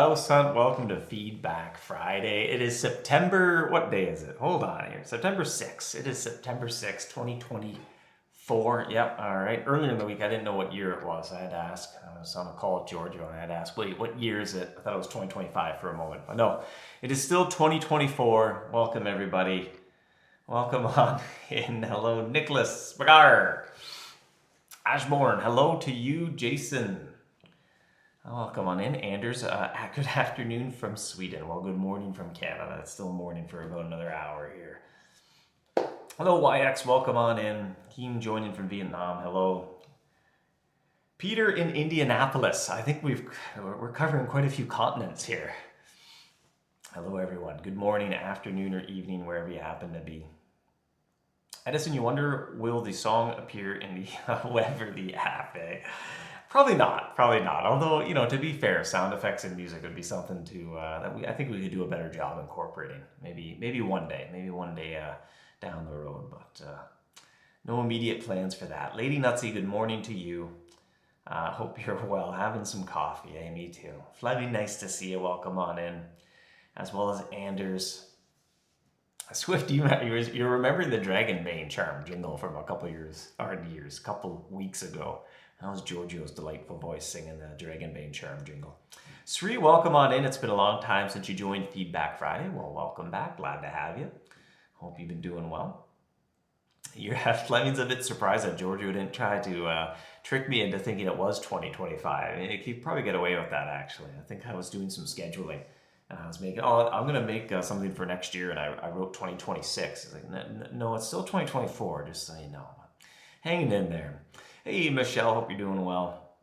MouseHunt. Welcome to Feedback Friday. It is September, what day is it? Hold on here. September 6th. It is September 6th, 2024. Yep, all right. Earlier in the week, I didn't know what year it was. I had to ask. I was on a call with Giorgio, and I had to ask, wait, what year is it? I thought it was 2025 for a moment. But no, it is still 2024. Welcome, everybody. Welcome on in. Hello, Nicholas Bagar. Ashbourne, hello to you, Jason. Welcome on in. Anders, good afternoon from Sweden. Well, good morning from Canada. It's still morning for about another hour here. Hello, YX. Welcome on in. Keen joining from Vietnam. Hello. Peter in Indianapolis. I think we're covering quite a few continents here. Hello, everyone. Good morning, afternoon, or evening, wherever you happen to be. Edison, you wonder, will the song appear in the web or the app? Probably not. Although, to be fair, sound effects and music would be something to I think we could do a better job incorporating. Maybe one day down the road, but no immediate plans for that. Lady Nutsy, good morning to you. Hope you're well. Having some coffee. Hey, me too. Flevy, nice to see you. Welcome on in, as well as Anders. Swift, you're remembering the Dragon Bane charm jingle from a couple weeks ago. That was Giorgio's delightful voice singing the Dragon Bane charm jingle. Sri, welcome on in. It's been a long time since you joined Feedback Friday. Well, welcome back. Glad to have you. Hope you've been doing well. Fleming's a bit surprised that Giorgio didn't try to trick me into thinking it was 2025. He'd probably get away with that, actually. I think I was doing some scheduling. And I was making, I'm going to make something for next year, and I wrote 2026. It's like, no, it's still 2024, just so you know. Hanging in there. Hey, Michelle, hope you're doing well.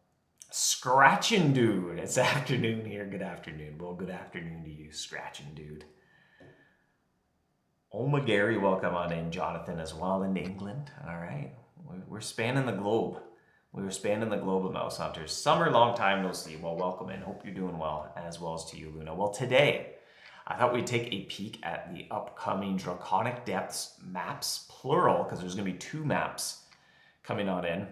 Scratching Dude, it's afternoon here. Good afternoon. Well, good afternoon to you, Scratching Dude. Oma Gary, welcome on in. Jonathan as well in England. All right. We're spanning the globe. We were spanning the globe of Mouse Hunters. Summer, long time no see. Well, welcome in. Hope you're doing well, as well as to you, Luna. Well, today, I thought we'd take a peek at the upcoming Draconic Depths maps, plural, because there's going to be 2 maps coming on in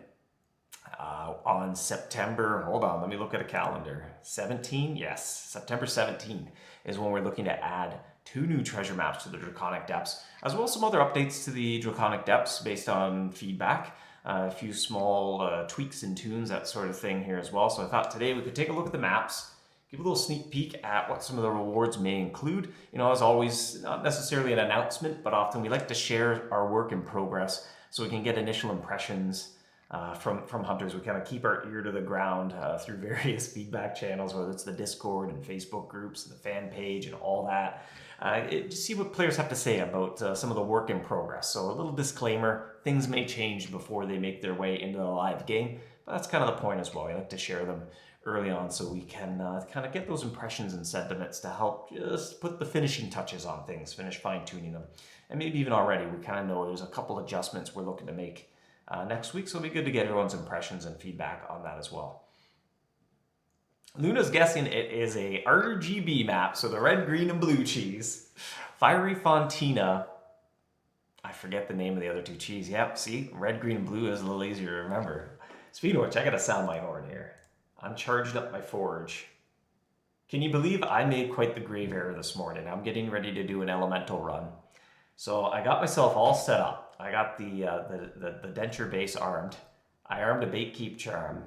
on September, hold on, let me look at a calendar. 17? Yes, September 17 is when we're looking to add 2 new treasure maps to the Draconic Depths, as well as some other updates to the Draconic Depths based on feedback. A few small tweaks and tunes, that sort of thing here as well. So I thought today we could take a look at the maps, give a little sneak peek at what some of the rewards may include. As always, not necessarily an announcement, but often we like to share our work in progress so we can get initial impressions from hunters. We kind of keep our ear to the ground through various feedback channels, whether it's the Discord and Facebook groups and the fan page and all that. To see what players have to say about some of the work in progress. So a little disclaimer, things may change before they make their way into the live game, but that's kind of the point as well. We like to share them early on so we can kind of get those impressions and sentiments to help just put the finishing touches on things, finish fine-tuning them. And maybe even already we kind of know there's a couple adjustments we're looking to make next week, so it'll be good to get everyone's impressions and feedback on that as well. Luna's guessing it is a RGB map, so the red, green, and blue cheese. Fiery Fontina. I forget the name of the other 2 cheese. Yep, see, red, green, and blue is a little easier to remember. Speaking of which, I gotta sound my horn here. I'm charged up my forge. Can you believe I made quite the grave error this morning? I'm getting ready to do an elemental run. So I got myself all set up. I got the denture base armed. I armed a bait keep charm.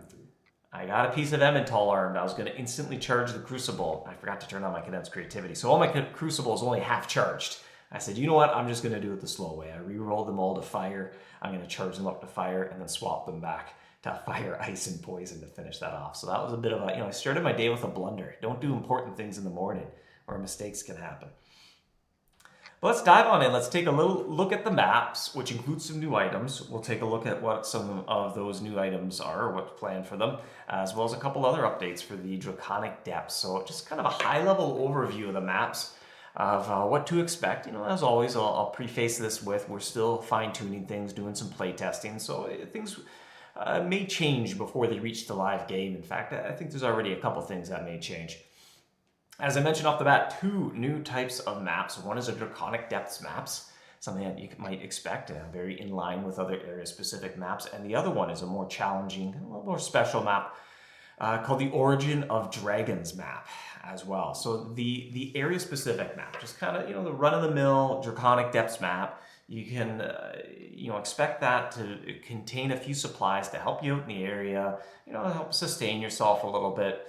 I got a piece of Emmental armed. I was going to instantly charge the crucible. I forgot to turn on my condensed creativity. So all my crucible is only half charged. I said, you know what? I'm just going to do it the slow way. I re-rolled them all to fire. I'm going to charge them up to fire and then swap them back to fire, ice, and poison to finish that off. So that was a bit of I started my day with a blunder. Don't do important things in the morning or mistakes can happen. But let's dive on in. Let's take a little look at the maps, which includes some new items. We'll take a look at what some of those new items are, or what's planned for them, as well as a couple other updates for the Draconic Depths. So just kind of a high-level overview of the maps of what to expect. As always, I'll preface this with we're still fine-tuning things, doing some play testing, so things may change before they reach the live game. In fact, I think there's already a couple things that may change. As I mentioned off the bat, 2 new types of maps. One is a Draconic Depths maps, something that you might expect, very in line with other area-specific maps. And the other one is a more challenging, a little more special map called the Origin of Dragons map as well. So the area specific map, just kind of, the run of the mill Draconic Depths map. You can, expect that to contain a few supplies to help you out in the area, help sustain yourself a little bit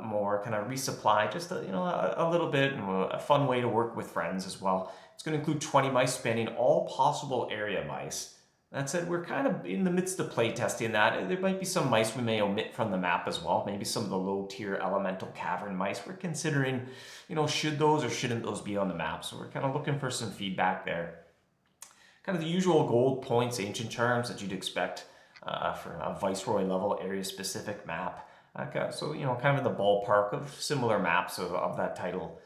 more, kind of resupply just a little bit, and a fun way to work with friends as well. It's going to include 20 mice spanning all possible area mice. That said, we're kind of in the midst of play testing that. There might be some mice we may omit from the map as well. Maybe some of the low tier elemental cavern mice. We're considering, should those or shouldn't those be on the map? So we're kind of looking for some feedback there. Kind of the usual gold points, ancient charms that you'd expect for a Viceroy level area specific map. So, kind of in the ballpark of similar maps of that title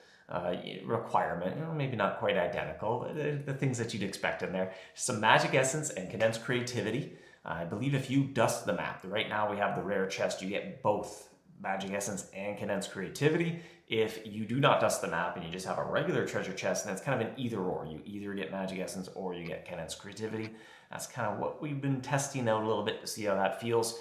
requirement, maybe not quite identical, but the things that you'd expect in there. Some magic essence and condensed creativity. I believe if you dust the map, right now we have the rare chest, you get both magic essence and condensed creativity. If you do not dust the map and you just have a regular treasure chest, then it's kind of an either or. You either get magic essence or you get condensed creativity. That's kind of what we've been testing out a little bit to see how that feels.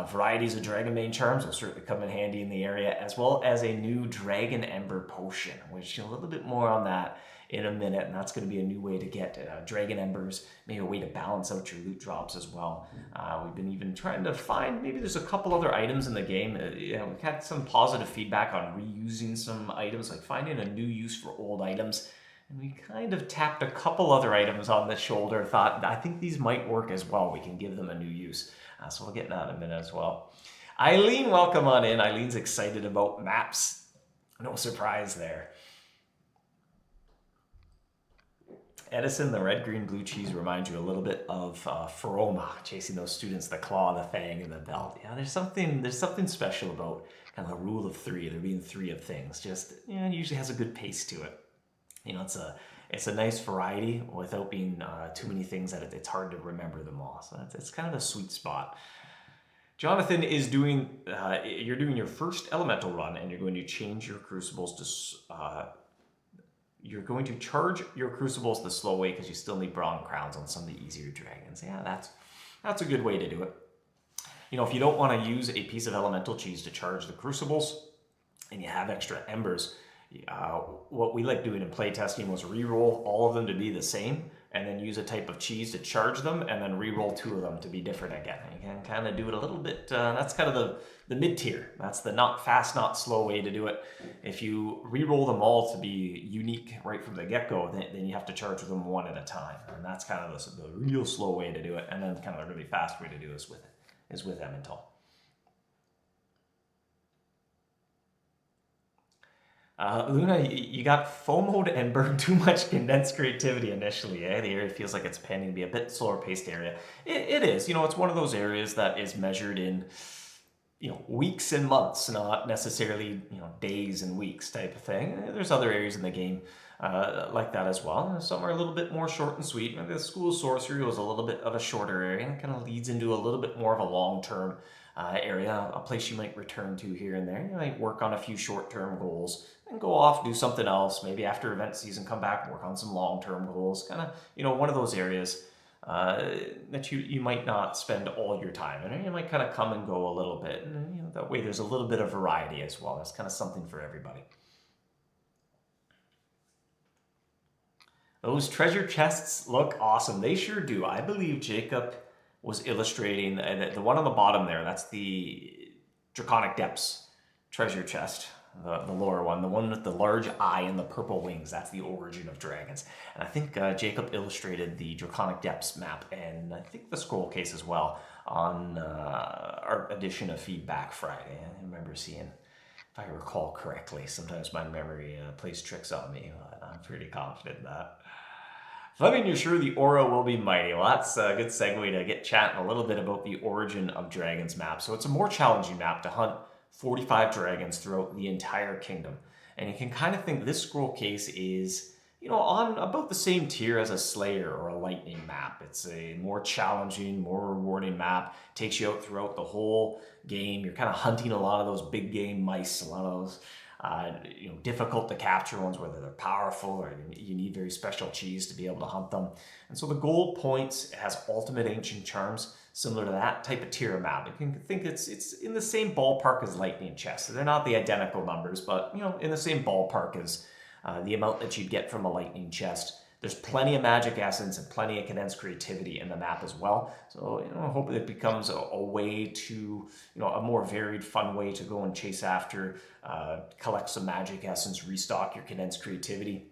Varieties of Dragonbane charms will certainly come in handy in the area, as well as a new Dragon Ember potion, which a little bit more on that in a minute, and that's going to be a new way to get Dragon Embers, maybe a way to balance out your loot drops as well. We've been even trying to find, maybe there's a couple other items in the game. We've had some positive feedback on reusing some items, like finding a new use for old items. And we kind of tapped a couple other items on the shoulder, thought, I think these might work as well. We can give them a new use. So we'll get to that in a minute as well. Eileen, welcome on in. Eileen's excited about maps. No surprise there. Edison, the red, green, blue cheese reminds you a little bit of Feroma, chasing those students, the claw, the fang, and the belt. Yeah, there's something special about kind of a rule of three, there being three of things. Just, it usually has a good pace to it. It's a nice variety without being too many things that it's hard to remember them all. So it's kind of a sweet spot. Jonathan is you're doing your first elemental run, and you're going to change your crucibles to, you're going to charge your crucibles the slow way because you still need bronze crowns on some of the easier dragons. Yeah, that's a good way to do it. If you don't want to use a piece of elemental cheese to charge the crucibles, and you have extra embers, what we like doing in playtesting was re-roll all of them to be the same, and then use a type of cheese to charge them, and then re-roll two of them to be different again. You can kind of do it a little bit, that's kind of the mid-tier. That's the not fast, not slow way to do it. If you re-roll them all to be unique right from the get-go, then you have to charge them one at a time. And that's kind of the real slow way to do it, and then kind of the really fast way to do is with Emmental. Luna, you got FOMO'd and burned too much condensed creativity initially. The area feels like it's pending to be a bit slower paced area. It is. It's one of those areas that is measured in, weeks and months, not necessarily, days and weeks type of thing. There's other areas in the game like that as well. Some are a little bit more short and sweet. The School of Sorcery was a little bit of a shorter area, and it kind of leads into a little bit more of a long-term area, a place you might return to here and there. You might work on a few short-term goals and go off, do something else. Maybe after event season, come back and work on some long-term goals. Kind of, one of those areas that you might not spend all your time in. You might kind of come and go a little bit. And that way there's a little bit of variety as well. That's kind of something for everybody. Those treasure chests look awesome. They sure do. I believe Jacob was illustrating the one on the bottom there. That's the Draconic Depths treasure chest, the lower one, the one with the large eye and the purple wings. That's the Origin of Dragons. And I think Jacob illustrated the Draconic Depths map, and I think the scroll case as well on our edition of Feedback Friday. I remember seeing, if I recall correctly, sometimes my memory plays tricks on me, but I'm pretty confident in that. Fleming, you're sure the aura will be mighty. Well, that's a good segue to get chatting a little bit about the Origin of Dragons map. So it's a more challenging map to hunt 45 dragons throughout the entire kingdom. And you can kind of think this scroll case is, on about the same tier as a Slayer or a Lightning map. It's a more challenging, more rewarding map. Takes you out throughout the whole game. You're kind of hunting a lot of those big game mice, a lot of those difficult to capture ones, whether they're powerful or you need very special cheese to be able to hunt them. And so the gold points has ultimate ancient charms, similar to that type of tier map. You can think it's in the same ballpark as Lightning Chest. So they're not the identical numbers, but in the same ballpark as the amount that you'd get from a Lightning Chest. There's plenty of magic essence and plenty of condensed creativity in the map as well. So I hope it becomes a way to, a more varied, fun way to go and chase after, collect some magic essence, restock your condensed creativity.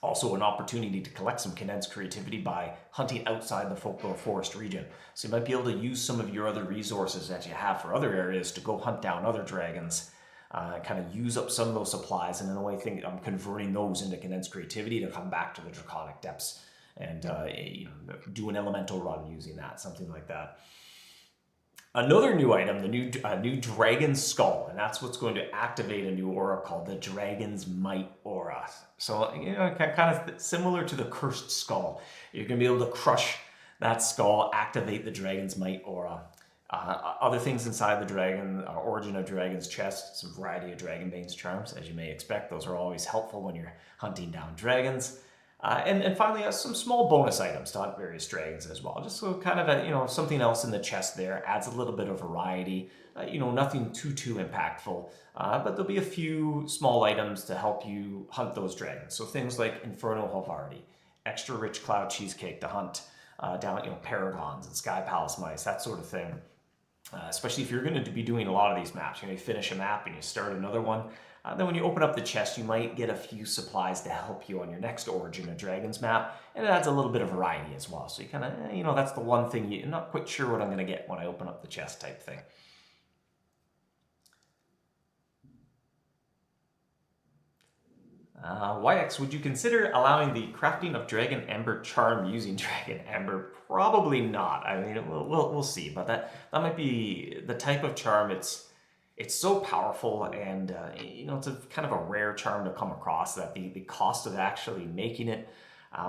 Also an opportunity to collect some condensed creativity by hunting outside the folklore forest region. So you might be able to use some of your other resources that you have for other areas to go hunt down other dragons, kind of use up some of those supplies, and in a way I'm converting those into condensed creativity to come back to the Draconic Depths and do an elemental run using that, something like that. Another new item, the new Dragon Skull, and that's what's going to activate a new aura called the Dragon's Might aura. So, kind of similar to the Cursed Skull. You're going to be able to crush that skull, activate the Dragon's Might aura. Other things inside the dragon, Origin of Dragon's chest, some variety of Dragonbane's charms, as you may expect. Those are always helpful when you're hunting down dragons. And finally, some small bonus items to hunt various dragons as well. Just so kind of something else in the chest there adds a little bit of variety. Nothing too impactful, but there'll be a few small items to help you hunt those dragons. So things like Inferno Havarti, extra rich cloud cheesecake to hunt down paragons and sky palace mice, that sort of thing. Especially if you're going to be doing a lot of these maps. You finish a map and you start another one. Then when you open up the chest, you might get a few supplies to help you on your next Origin of Dragons map, and it adds a little bit of variety as well. So you kind of, that's the one thing you're not quite sure what I'm going to get when I open up the chest type thing. YX, would you consider allowing the crafting of Dragon Ember charm using Dragon Ember? Probably not. I mean, we'll see, but that might be the type of charm. It's so powerful, and it's a kind of a rare charm to come across that the cost of actually making it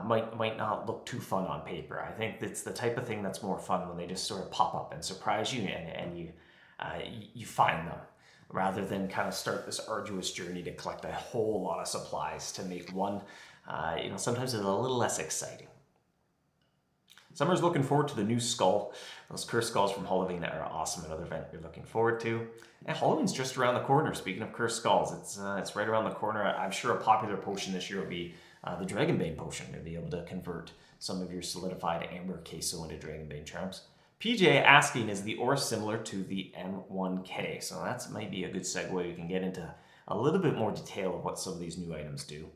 might not look too fun on paper. I think it's the type of thing that's more fun when they just sort of pop up and surprise you, and you find them, rather than kind of start this arduous journey to collect a whole lot of supplies to make one. Sometimes it's a little less exciting. Summer's looking forward to the new skull. Those cursed skulls from Halloween are awesome. Another event you're looking forward to. And Halloween's just around the corner. Speaking of cursed skulls, it's right around the corner. I'm sure a popular potion this year will be the Dragonbane potion. You'll be able to convert some of your solidified amber queso into Dragonbane charms. PJ asking, is the aura similar to the M1K? So that might be a good segue. We can get into a little bit more detail of what some of these new items do.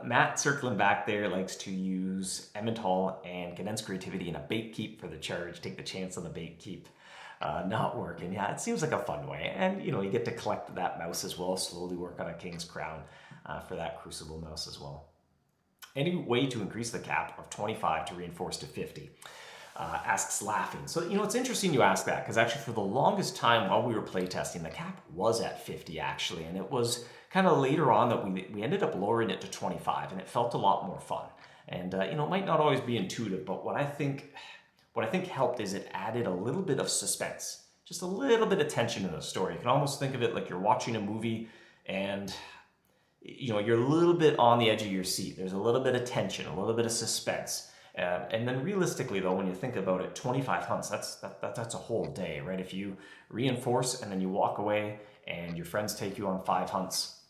Matt, circling back there, likes to use Emmental and condensed creativity in a bait keep for the charge. Take the chance on the bait keep not working. Yeah, it seems like a fun way. And, you get to collect that mouse as well, slowly work on a King's Crown for that Crucible mouse as well. Any way to increase the cap of 25 to reinforce to 50? Asks laughing. So, it's interesting you ask that, because actually for the longest time while we were playtesting, the cap was at 50 actually, and it was kind of later on that we ended up lowering it to 25, and it felt a lot more fun. And it might not always be intuitive, but what I think helped is it added a little bit of suspense, just a little bit of tension in the story. You can almost think of it like you're watching a movie, and you're a little bit on the edge of your seat. There's a little bit of tension, a little bit of suspense. And then realistically, though, when you think about it, 25 hunts, that's a whole day, right? If you reinforce and then you walk away and your friends take you on 5 hunts,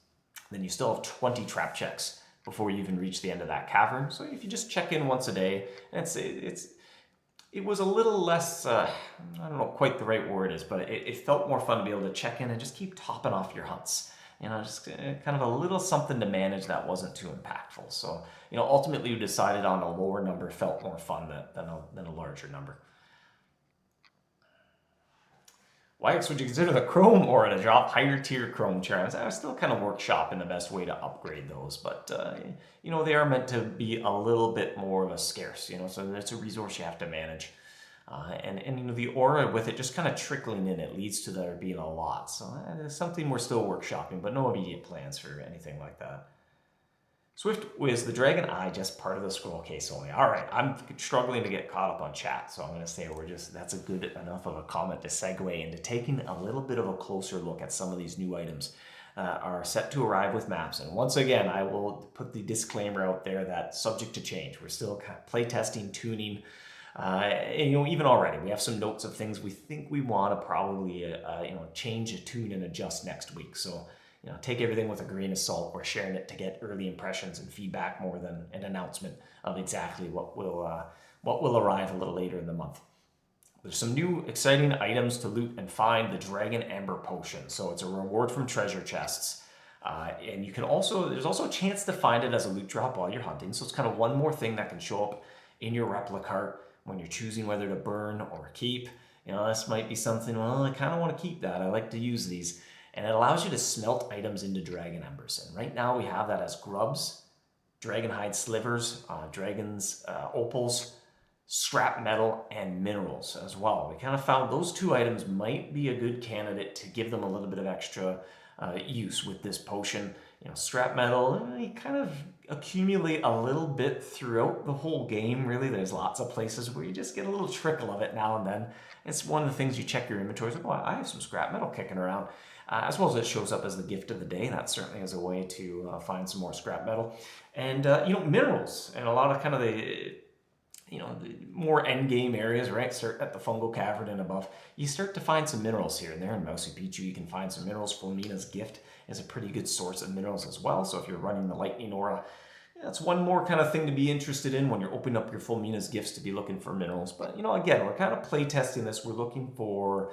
then you still have 20 trap checks before you even reach the end of that cavern. So if you just check in once a day, it was a little less, I don't know quite the right word is, but it felt more fun to be able to check in and just keep topping off your hunts. Just kind of a little something to manage that wasn't too impactful. So, ultimately we decided on a lower number felt more fun than a larger number. YX, would you consider the Chrome aura to drop higher tier Chrome charms? I was still kind of workshopping the best way to upgrade those, but they are meant to be a little bit more of a scarce, so it's a resource you have to manage. And the aura with it just kind of trickling in, it leads to there being a lot. So it's something we're still workshopping, but no immediate plans for anything like that. Swift Wiz, the Dragon Eye just part of the scroll case only. All right, I'm struggling to get caught up on chat, so I'm going to say that's a good enough of a comment to segue into taking a little bit of a closer look at some of these new items are set to arrive with maps. And once again, I will put the disclaimer out there that subject to change. We're still play testing, tuning And, even already we have some notes of things we think we want to probably, change, tune, and adjust next week. So, take everything with a grain of salt. We're sharing it to get early impressions and feedback more than an announcement of exactly what will arrive a little later in the month. There's some new exciting items to loot and find: the Dragon Ember Potion. So it's a reward from treasure chests. And there's also a chance to find it as a loot drop while you're hunting. So it's kind of one more thing that can show up in your replica cart when you're choosing whether to burn or keep. This might be something, well, I kind of want to keep that. I like to use these. And it allows you to smelt items into dragon embers. And right now we have that as grubs, dragon hide slivers, dragon's opals, scrap metal, and minerals as well. We kind of found those 2 items might be a good candidate to give them a little bit of extra use with this potion. Scrap metal, you kind of accumulate a little bit throughout the whole game, really. There's lots of places where you just get a little trickle of it now and then. It's one of the things you check your inventory. Like, oh, I have some scrap metal kicking around. As well as it shows up as the gift of the day. That certainly is a way to find some more scrap metal. And, minerals, and a lot of kind of the more end game areas, right? Start at the fungal cavern and above. You start to find some minerals here and there. In Mousey Pichu, you can find some minerals. Fulmina's gift is a pretty good source of minerals as well. So if you're running the lightning aura, that's one more kind of thing to be interested in when you're opening up your Fulmina's gifts, to be looking for minerals. But again, we're kind of play testing this. We're looking for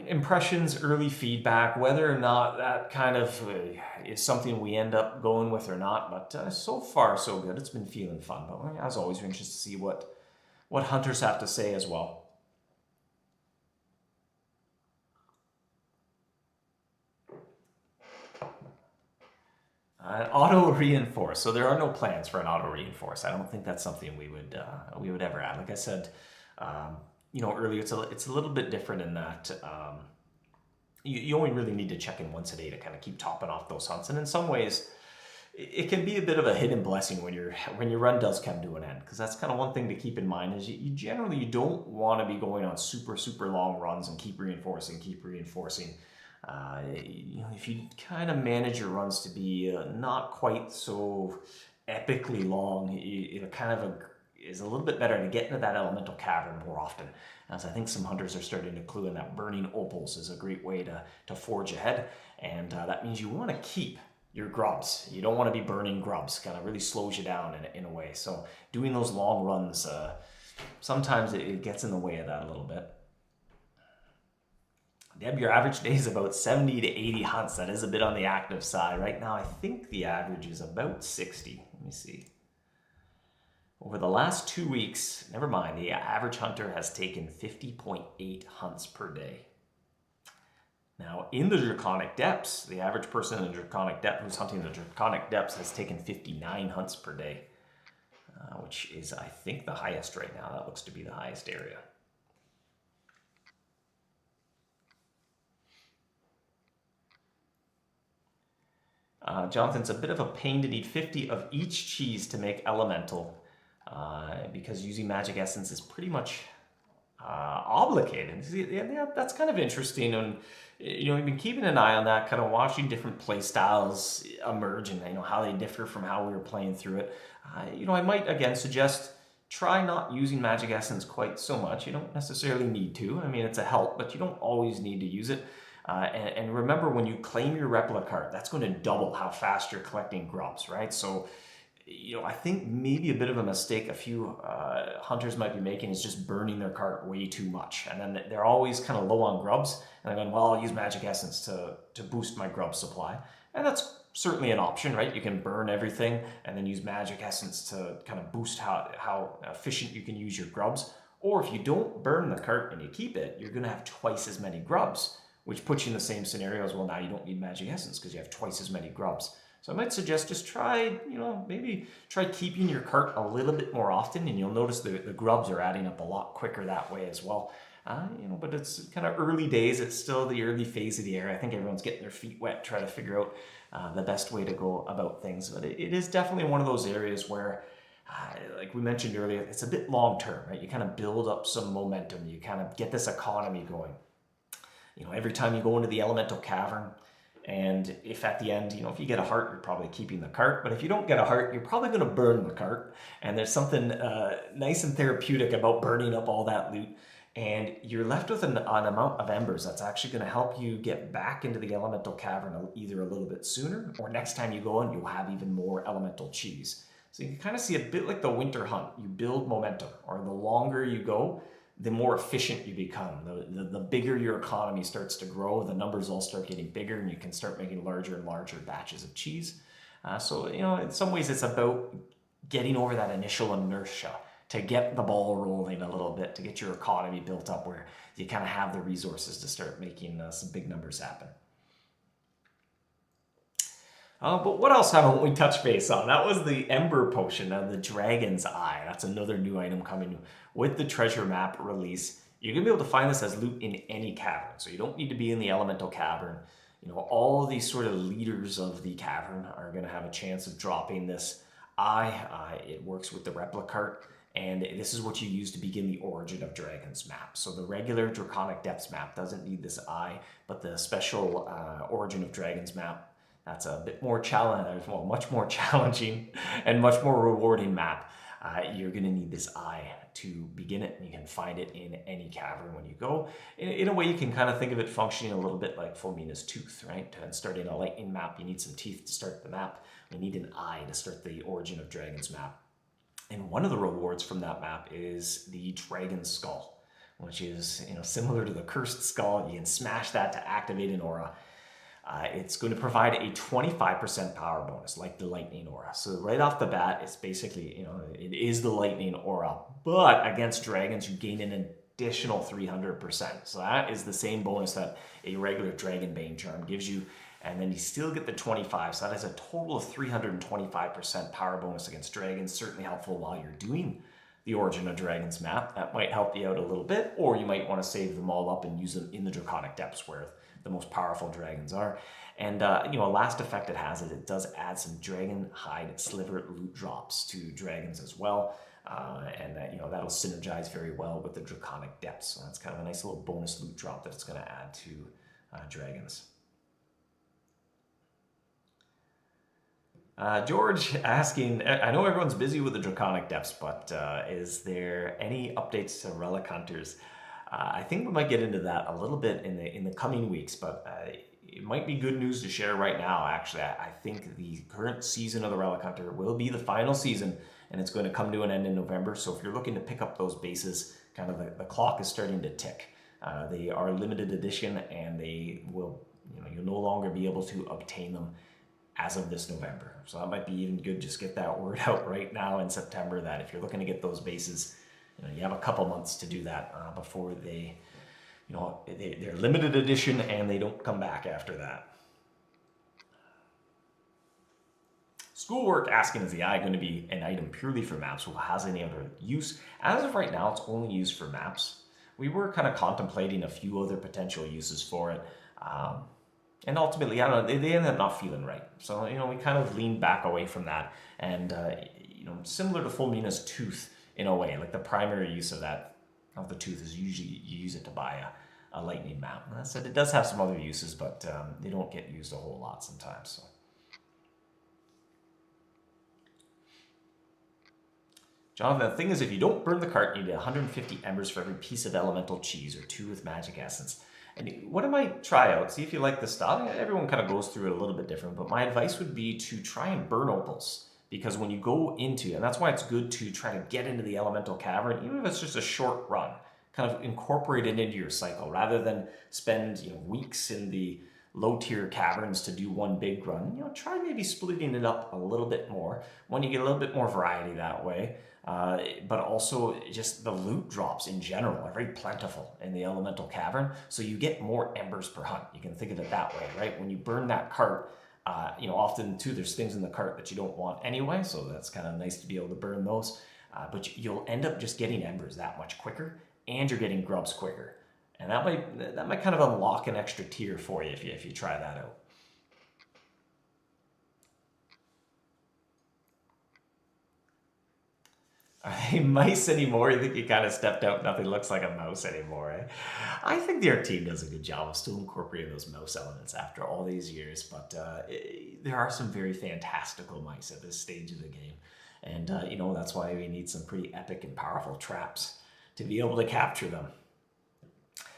impressions, early feedback, whether or not that kind of is something we end up going with or not. But so far, so good. It's been feeling fun. But as always, we're interested to see what hunters have to say as well. Auto reinforce. So there are no plans for an auto reinforce. I don't think that's something we would ever add. Like I said, earlier, it's a little bit different in that you only really need to check in once a day to kind of keep topping off those hunts. And in some ways, it can be a bit of a hidden blessing when your run does come to an end, because that's kind of one thing to keep in mind is you generally don't want to be going on super, super long runs and keep reinforcing. If you kind of manage your runs to be not quite so epically long, it kind of is a little bit better to get into that elemental cavern more often, as I think some hunters are starting to clue in that burning opals is a great way to forge ahead. And that means you want to keep your grubs. You don't want to be burning grubs. Kind of really slows you down in a way. So doing those long runs, sometimes it gets in the way of that a little bit. Deb, your average day is about 70 to 80 hunts. That is a bit on the active side. Right now, I think the average is about 60. Let me see. Over the last 2 weeks, never mind, the average hunter has taken 50.8 hunts per day. Now, in the Draconic Depths, the average person in the Draconic Depths who's hunting the Draconic Depths has taken 59 hunts per day, which is, I think, the highest right now. That looks to be the highest area. Jonathan's a bit of a pain to need 50 of each cheese to make elemental, because using magic essence is pretty much obligated. Yeah, that's kind of interesting. And we've been keeping an eye on that, kind of watching different play styles emerge and how they differ from how we were playing through it. I might again suggest try not using magic essence quite so much. You don't necessarily need to. I mean, it's a help, but you don't always need to use it. And remember, when you claim your replica cart, that's going to double how fast you're collecting grubs, right? So, I think maybe a bit of a mistake a few hunters might be making is just burning their cart way too much. And then they're always kind of low on grubs. And they're going, well, I'll use magic essence to boost my grub supply. And that's certainly an option, right? You can burn everything and then use magic essence to kind of boost how efficient you can use your grubs. Or if you don't burn the cart and you keep it, you're going to have twice as many grubs, which puts you in the same scenario as, well, now you don't need magic essence because you have twice as many grubs. So I might suggest just try, maybe try keeping your cart a little bit more often, and you'll notice the grubs are adding up a lot quicker that way as well. But it's kind of early days. It's still the early phase of the year. I think everyone's getting their feet wet, trying to figure out the best way to go about things. But it is definitely one of those areas where, like we mentioned earlier, it's a bit long-term, right? You kind of build up some momentum. You kind of get this economy going. Every time you go into the elemental cavern, And if at the end, if you get a heart, you're probably keeping the cart. But if you don't get a heart, you're probably going to burn the cart. And there's something nice and therapeutic about burning up all that loot. And you're left with an amount of embers that's actually going to help you get back into the elemental cavern either a little bit sooner, or next time you go in, you'll have even more elemental cheese. So you can kind of see a bit like the winter hunt. You build momentum, or the longer you go, the more efficient you become. The bigger your economy starts to grow, the numbers all start getting bigger, and you can start making larger and larger batches of cheese. So, in some ways, it's about getting over that initial inertia to get the ball rolling a little bit, to get your economy built up where you kind of have the resources to start making some big numbers happen. But what else haven't we touched base on? That was the Ember Potion and the Dragon's Eye. That's another new item coming with the treasure map release. You're going to be able to find this as loot in any cavern, so you don't need to be in the elemental cavern. All of these sort of leaders of the cavern are going to have a chance of dropping this eye. It works with the Replicart, and this is what you use to begin the Origin of Dragons map. So the regular Draconic Depths map doesn't need this eye, but the special Origin of Dragons map, that's a bit more challenging, well, much more challenging and much more rewarding map. You're going to need this eye to begin it, and you can find it in any cavern when you go. In a way, you can kind of think of it functioning a little bit like Fulmina's Tooth, right? And starting a lightning map, you need some teeth to start the map. You need an eye to start the Origin of Dragons map. And one of the rewards from that map is the Dragon Skull, which is similar to the Cursed Skull. You can smash that to activate an aura. It's going to provide a 25% power bonus, like the Lightning Aura. So right off the bat, it's basically, it is the Lightning Aura. But against dragons, you gain an additional 300%. So that is the same bonus that a regular Dragonbane charm gives you. And then you still get the 25. So that is a total of 325% power bonus against dragons. Certainly helpful while you're doing the Origin of Dragons map. That might help you out a little bit, or you might want to save them all up and use them in the Draconic Depths where the most powerful dragons are. And a last effect it has is it does add some dragon hide sliver loot drops to dragons as well. And that'll synergize very well with the Draconic Depths. So that's kind of a nice little bonus loot drop that it's going to add to dragons. George asking, I know everyone's busy with the Draconic Depths, but is there any updates to Relic Hunters? I think we might get into that a little bit in the coming weeks, but it might be good news to share right now. Actually, I think the current season of the Relic Hunter will be the final season, and it's going to come to an end in November. So if you're looking to pick up those bases, kind of the clock is starting to tick. They are limited edition, and they will, you'll no longer be able to obtain them as of this November. So that might be even good. Just get that word out right now in September that if you're looking to get those bases, you have a couple months to do that before they're limited edition and they don't come back after that. Schoolwork asking, is the eye going to be an item purely for maps or has any other use? As of right now, it's only used for maps. We were kind of contemplating a few other potential uses for it. And ultimately, I don't know, they ended up not feeling right. So, we kind of leaned back away from that. And, similar to Fulmina's Tooth in a way, like the primary use of the tooth is usually you use it to buy a lightning map. And that said, it does have some other uses, but they don't get used a whole lot sometimes. So. Jonathan, the thing is, if you don't burn the cart, you need 150 embers for every piece of elemental cheese or 2 with magic essence. And what I might try out, see if you like the style. Everyone kind of goes through it a little bit different, but my advice would be to try and burn opals. Because when you go into, and that's why it's good to try to get into the elemental cavern, even if it's just a short run, kind of incorporate it into your cycle rather than spend weeks in the low tier caverns to do one big run. Try maybe splitting it up a little bit more when you get a little bit more variety that way. But also just the loot drops in general are very plentiful in the elemental cavern, so you get more embers per hunt. You can think of it that way, right? When you burn that cart, often too, there's things in the cart that you don't want anyway, so that's kind of nice to be able to burn those. But you'll end up just getting embers that much quicker, and you're getting grubs quicker. And that might kind of unlock an extra tier for you if you try that out. say mice anymore. I think you kind of stepped out. Nothing looks like a mouse anymore. Eh? I think their team does a good job of still incorporating those mouse elements after all these years. But there are some very fantastical mice at this stage of the game. And, that's why we need some pretty epic and powerful traps to be able to capture them.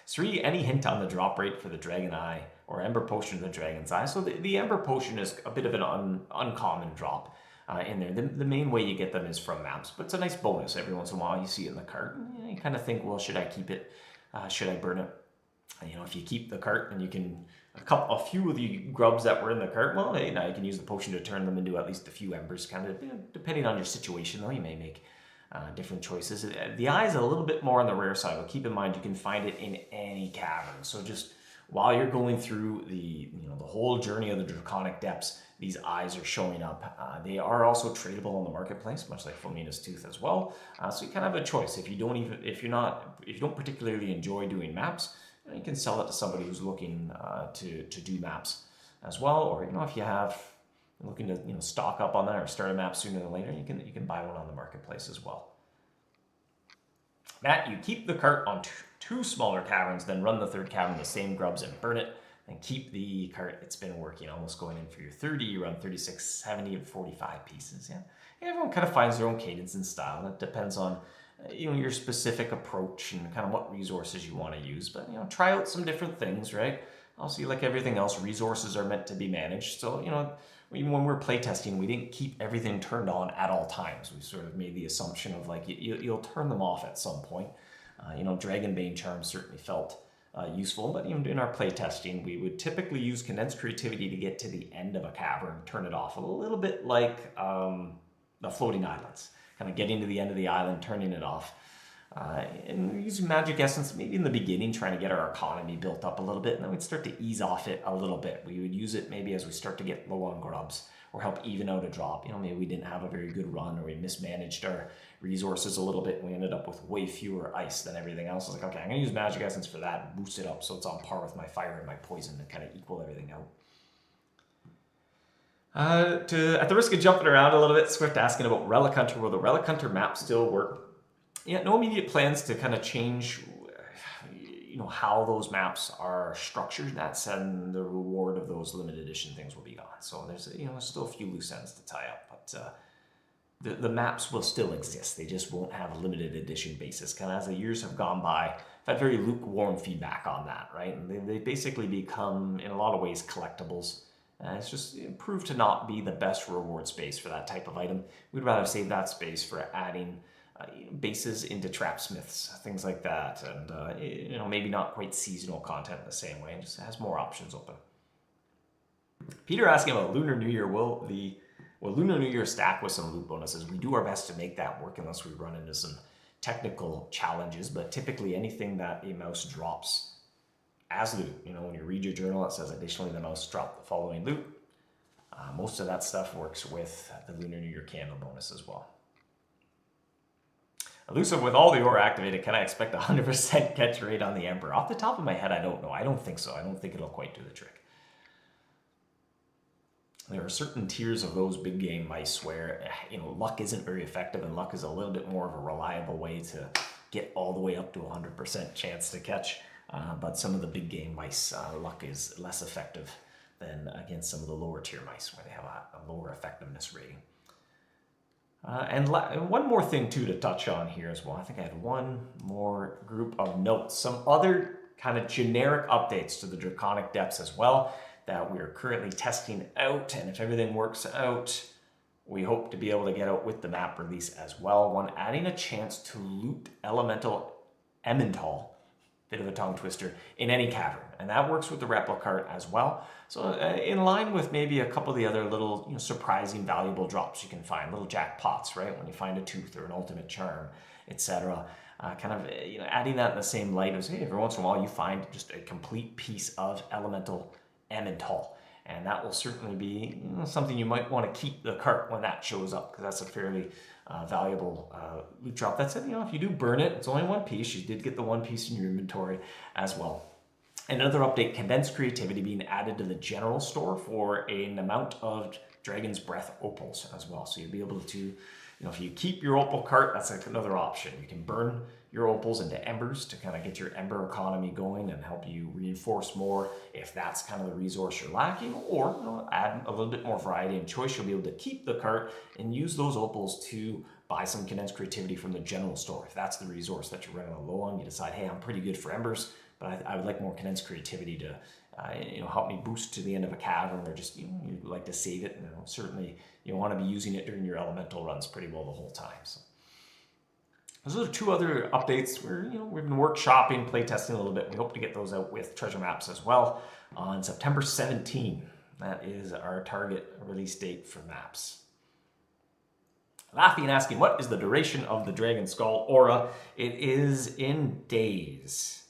3, any hint on the drop rate for the Dragon Eye or Ember Potion of the Dragon's Eye? So the Ember Potion is a bit of an uncommon drop in there. The main way you get them is from maps, but it's a nice bonus. Every once in a while you see it in the cart. And you kind of think, well, should I keep it? Should I burn it? And, if you keep the cart and you can, a few of the grubs that were in the cart, well, now you can use the potion to turn them into at least a few embers, kind of, depending on your situation, though, you may make different choices. The eye is a little bit more on the rare side, but keep in mind you can find it in any cavern. So just while you're going through the whole journey of the Draconic Depths, these eyes are showing up. They are also tradable on the marketplace, much like Flamina's Tooth as well. So you kind of have a choice. If you don't particularly enjoy doing maps, you can sell it to somebody who's looking to do maps as well. Or if you have looking to stock up on that or start a map sooner than later, you can buy one on the marketplace as well. Matt, you keep the cart on two smaller caverns, then run the third cavern the same grubs and burn it, and keep the cart. It's been working, almost going in for your 30. You run 36, 70, and 45 pieces. Yeah, everyone kind of finds their own cadence and style. It depends on your specific approach and kind of what resources you want to use. But try out some different things, right? Also, like everything else, resources are meant to be managed. So even when we're playtesting, we didn't keep everything turned on at all times. We sort of made the assumption of like you'll turn them off at some point. Dragonbane Charm certainly felt useful, but even in our playtesting, we would typically use Condensed Creativity to get to the end of a cavern, turn it off, a little bit like the Floating Islands, kind of getting to the end of the island, turning it off. And using Magic Essence maybe in the beginning, trying to get our economy built up a little bit, and then we'd start to ease off it a little bit. We would use it maybe as we start to get low on grubs or help even out a drop. Maybe we didn't have a very good run or we mismanaged our resources a little bit and we ended up with way fewer ice than everything else. I was like, okay, I'm going to use Magic Essence for that and boost it up so it's on par with my fire and my poison to kind of equal everything out. At the risk of jumping around a little bit, Swift asking about Relic Hunter. Will the Relic Hunter map still work? Yeah, no immediate plans to kind of change, how those maps are structured. That's and the reward of those limited edition things will be gone. So there's still a few loose ends to tie up, but the maps will still exist. They just won't have a limited edition basis. Kind of as the years have gone by, I've had very lukewarm feedback on that, right? And they basically become, in a lot of ways, collectibles. It's just proved to not be the best reward space for that type of item. We'd rather save that space for adding bases into trapsmiths, things like that, and maybe not quite seasonal content in the same way. It just has more options open. Peter asking about Lunar New Year. Will Lunar New Year stack with some loot bonuses? We do our best to make that work unless we run into some technical challenges, but typically anything that a mouse drops as loot, when you read your journal, it says additionally the mouse dropped the following loot. Most of that stuff works with the Lunar New Year candle bonus as well. Elusive, with all the ore activated, can I expect 100% catch rate on the Emperor? Off the top of my head, I don't know. I don't think so. I don't think it'll quite do the trick. There are certain tiers of those big game mice where, luck isn't very effective, and luck is a little bit more of a reliable way to get all the way up to 100% chance to catch. But some of the big game mice, luck is less effective than against some of the lower tier mice where they have a lower effectiveness rating. And one more thing, too, to touch on here as well. I think I had one more group of notes. Some other kind of generic updates to the Draconic Depths as well that we are currently testing out. And if everything works out, we hope to be able to get out with the map release as well. One, adding a chance to loot Elemental Emmental, bit of a tongue twister, in any cavern. And that works with the Replicart as well. So in line with maybe a couple of the other little surprising valuable drops you can find, little jackpots, right? When you find a tooth or an ultimate charm, etc. Adding that in the same light as, hey, every once in a while you find just a complete piece of Elemental Emmental. And that will certainly be something you might want to keep the cart when that shows up, because that's a fairly valuable loot drop. That said, if you do burn it, it's only one piece. You did get the one piece in your inventory as well. Another update, Condensed Creativity being added to the general store for an amount of Dragon's Breath opals as well. So you'll be able to, if you keep your opal cart, that's like another option. You can burn your opals into embers to kind of get your ember economy going and help you reinforce more if that's kind of the resource you're lacking, or add a little bit more variety and choice. You'll be able to keep the cart and use those opals to buy some condensed creativity from the general store. If that's the resource that you're running low on, you decide, hey, I'm pretty good for embers, but I would like more condensed creativity to help me boost to the end of a cavern, or just you like to save it. Certainly you want to be using it during your elemental runs pretty well the whole time. So those are 2 other updates. We've been workshopping, playtesting a little bit. We hope to get those out with treasure maps as well on September 17. That is our target release date for maps. Laughing and asking, what is the duration of the Dragon Skull aura? It is in days.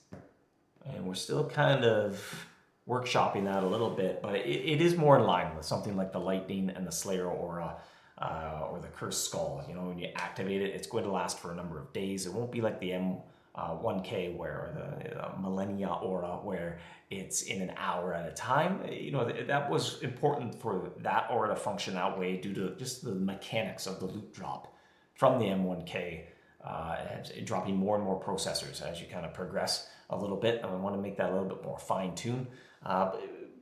And we're still kind of workshopping that a little bit, but it is more in line with something like the Lightning and the Slayer aura, or the Cursed Skull. When you activate it, it's going to last for a number of days. It won't be like the M1K or the Millennia aura, where it's in an hour at a time. That was important for that aura to function that way due to just the mechanics of the loot drop from the M1K, dropping more and more processors as you kind of progress a little bit, and we want to make that a little bit more fine-tuned.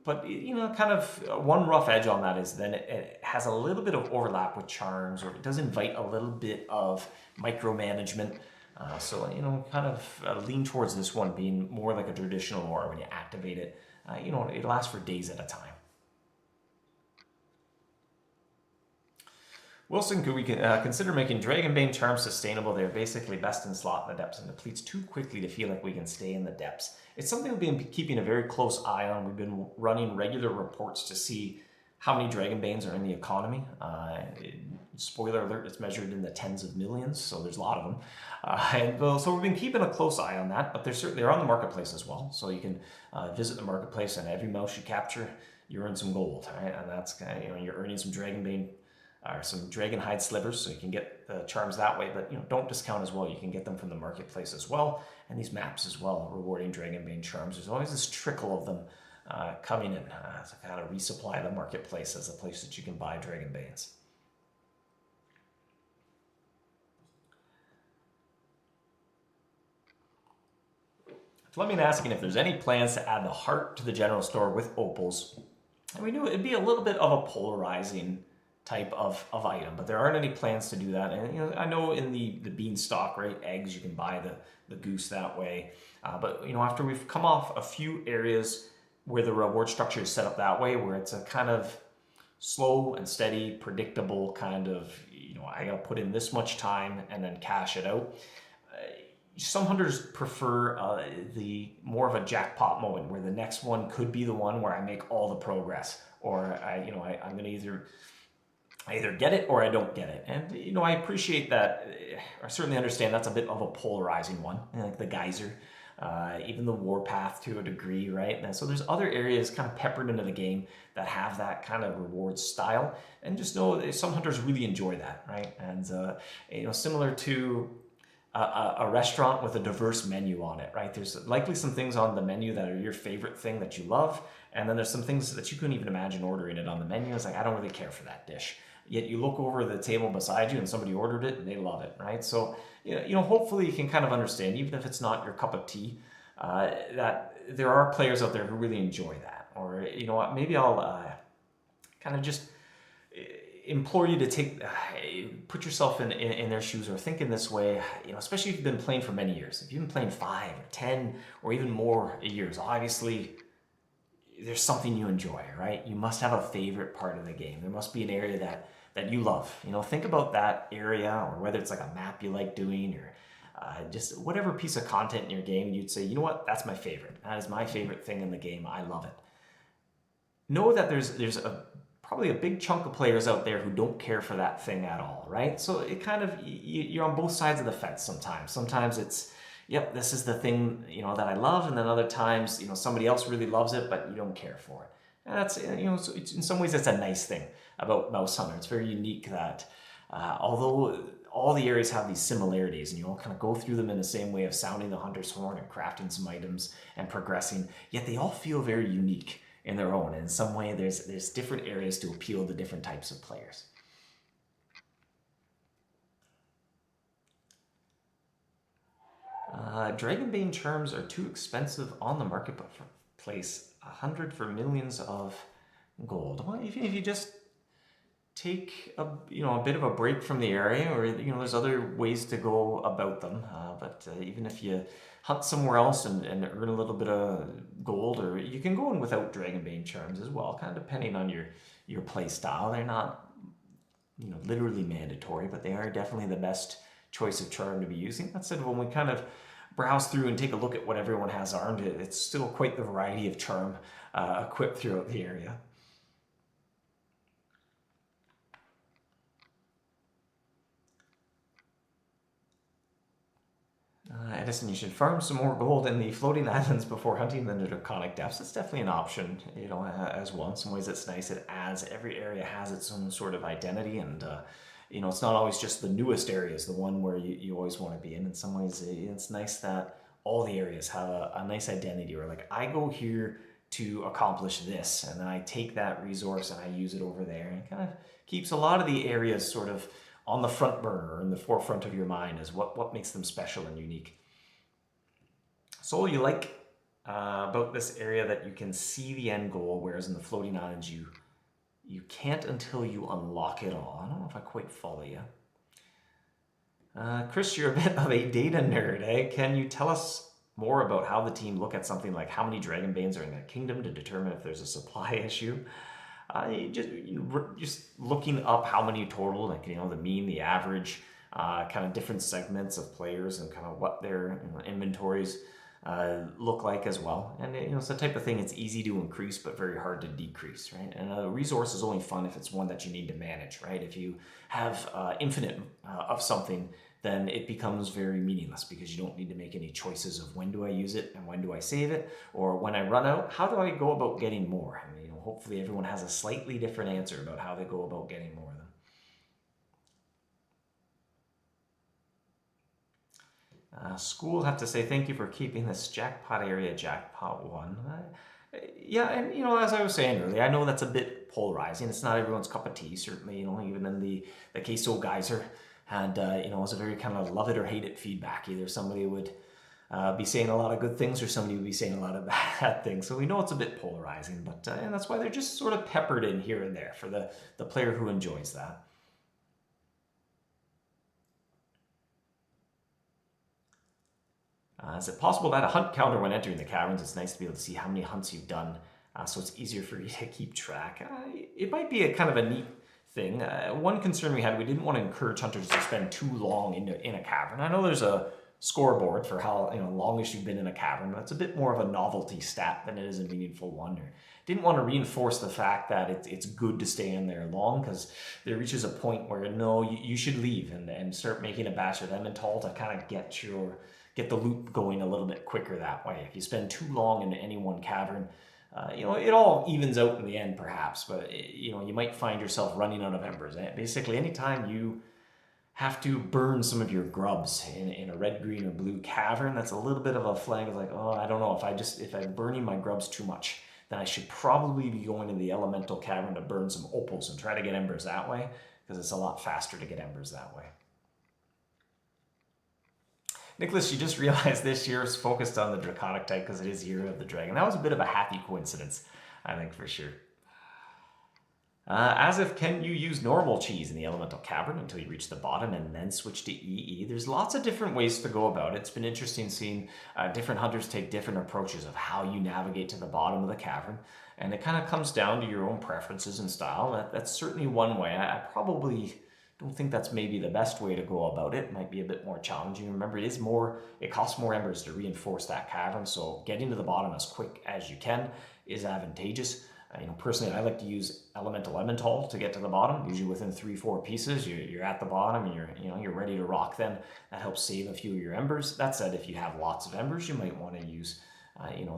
But kind of one rough edge on that is then it has a little bit of overlap with charms, or it does invite a little bit of micromanagement. So kind of lean towards this one being more like a traditional aura. When you activate it, it lasts for days at a time. Wilson, could we consider making Dragonbane charms sustainable? They're basically best in slot in the depths and depletes too quickly to feel like we can stay in the depths. It's something we've been keeping a very close eye on. We've been running regular reports to see how many Dragonbanes are in the economy. Spoiler alert, it's measured in the tens of millions, so there's a lot of them. So we've been keeping a close eye on that, but they're on the marketplace as well. So you can visit the marketplace, and every mouse you capture, you earn some gold, right? And that's kind of, you're earning some Dragonbane or some dragon hide slivers, so you can get the charms that way, but don't discount as well. You can get them from the marketplace as well, and these maps as well, rewarding Dragonbane charms. There's always this trickle of them coming in to kind of resupply the marketplace as a place that you can buy Dragonbanes. Fleming asking if there's any plans to add the heart to the general store with opals. And we knew it'd be a little bit of a polarizing type of item, but there aren't any plans to do that. And I know in the beanstalk, right, eggs, you can buy the goose that way. But after we've come off a few areas where the reward structure is set up that way, where it's a kind of slow and steady, predictable kind of, I gotta put in this much time and then cash it out. Some hunters prefer the more of a jackpot moment, where the next one could be the one where I make all the progress, or I'm gonna I either get it or I don't get it. And I appreciate that. I certainly understand that's a bit of a polarizing one, like the geyser, even the warpath to a degree, right? And so there's other areas kind of peppered into the game that have that kind of reward style, and just know some hunters really enjoy that, right? And similar to a restaurant with a diverse menu on it, right? There's likely some things on the menu that are your favorite thing that you love, and then there's some things that you couldn't even imagine ordering it on the menu. It's like, I don't really care for that dish. Yet you look over the table beside you and somebody ordered it and they love it, right? So, hopefully you can kind of understand, even if it's not your cup of tea, that there are players out there who really enjoy that. Or, maybe I'll kind of just implore you to put yourself in their shoes, or think in this way, especially if you've been playing for many years. If you've been playing 5 or 10 or even more years, obviously there's something you enjoy, right? You must have a favorite part of the game. There must be an area that you love. Think about that area, or whether it's like a map you like doing, or just whatever piece of content in your game, you'd say, what, that's my favorite. That is my favorite thing in the game. I love it. Know that there's probably a big chunk of players out there who don't care for that thing at all, right? So it kind of, you're on both sides of the fence sometimes. Sometimes it's, yep, this is the thing, that I love, and then other times, somebody else really loves it, but you don't care for it. And that's, so it's, in some ways, it's a nice thing about MouseHunt. It's very unique that although all the areas have these similarities, and you all kind of go through them in the same way of sounding the hunter's horn and crafting some items and progressing, yet they all feel very unique in their own. And in some way, there's different areas to appeal to different types of players. Dragonbane charms are too expensive on the marketplace. 100 for millions of gold. Well, if you just take a bit of a break from the area, or there's other ways to go about them. But even if you hunt somewhere else and earn a little bit of gold, or you can go in without Dragonbane charms as well, kind of depending on your play style. They're not literally mandatory, but they are definitely the best choice of charm to be using. That said, when we kind of browse through and take a look at what everyone has armed, it's still quite the variety of charm equipped throughout the area. Edison, you should farm some more gold in the floating islands before hunting the Draconic Depths. It's definitely an option, as well. In some ways, it's nice. It adds, every area has its own sort of identity, and it's not always just the newest areas, the one where you always want to be in. In some ways, it's nice that all the areas have a nice identity, or like, I go here to accomplish this, and then I take that resource and I use it over there, and it kind of keeps a lot of the areas sort of on the front burner, or in the forefront of your mind, as what makes them special and unique. So all you like about this area that you can see the end goal, whereas in the floating islands you can't until you unlock it all. I don't know if I quite follow you. Chris, you're a bit of a data nerd, eh? Can you tell us more about how the team look at something like how many Dragonbanes are in a kingdom to determine if there's a supply issue? Just looking up how many total, like the mean, the average, kind of different segments of players, and kind of what their inventories look like as well. And it's the type of thing, it's easy to increase but very hard to decrease, right? And a resource is only fun if it's one that you need to manage, right? If you have infinite of something, then it becomes very meaningless, because you don't need to make any choices of when do I use it and when do I save it, or when I run out, how do I go about getting more? I mean, hopefully everyone has a slightly different answer about how they go about getting more of them. School have to say thank you for keeping this jackpot area jackpot one. Yeah, and as I was saying earlier, I know that's a bit polarizing. It's not everyone's cup of tea, certainly. Even in the Queso Geyser had it was a very kind of love it or hate it feedback. Either somebody would be saying a lot of good things, or somebody would be saying a lot of bad things. So we know it's a bit polarizing, but and that's why they're just sort of peppered in here and there for the player who enjoys that. Is it possible to add a hunt counter when entering the caverns? It's nice to be able to see how many hunts you've done, so it's easier for you to keep track. It might be a kind of a neat thing. One concern we had, we didn't want to encourage hunters to spend too long in a cavern. I know there's a scoreboard for how longest you've been in a cavern, but it's a bit more of a novelty stat than it is a meaningful one. Or didn't want to reinforce the fact that it's good to stay in there long, because there reaches a point where you should leave and start making a batch of Emmental to kind of get the loop going a little bit quicker that way. If you spend too long in any one cavern, it all evens out in the end perhaps, but you might find yourself running out of embers. Basically, anytime you have to burn some of your grubs in a red, green, or blue cavern, that's a little bit of a flag of like, oh, I don't know, if I'm burning my grubs too much, then I should probably be going to the elemental cavern to burn some opals and try to get embers that way, because it's a lot faster to get embers that way. Nicholas, you just realized this year is focused on the Draconic type because it is Year of the Dragon. That was a bit of a happy coincidence, I think, for sure. As if, can you use normal cheese in the elemental cavern until you reach the bottom and then switch to EE? There's lots of different ways to go about it. It's been interesting seeing different hunters take different approaches of how you navigate to the bottom of the cavern, and it kind of comes down to your own preferences and style. That's certainly one way. I probably don't think that's maybe the best way to go about it. It might be a bit more challenging. Remember, it costs more embers to reinforce that cavern, so getting to the bottom as quick as you can is advantageous. Personally, I like to use elemental Emmental to get to the bottom. Usually within 3-4 pieces, you're at the bottom and you're ready to rock. Then that helps save a few of your embers. That said, if you have lots of embers, you might want to use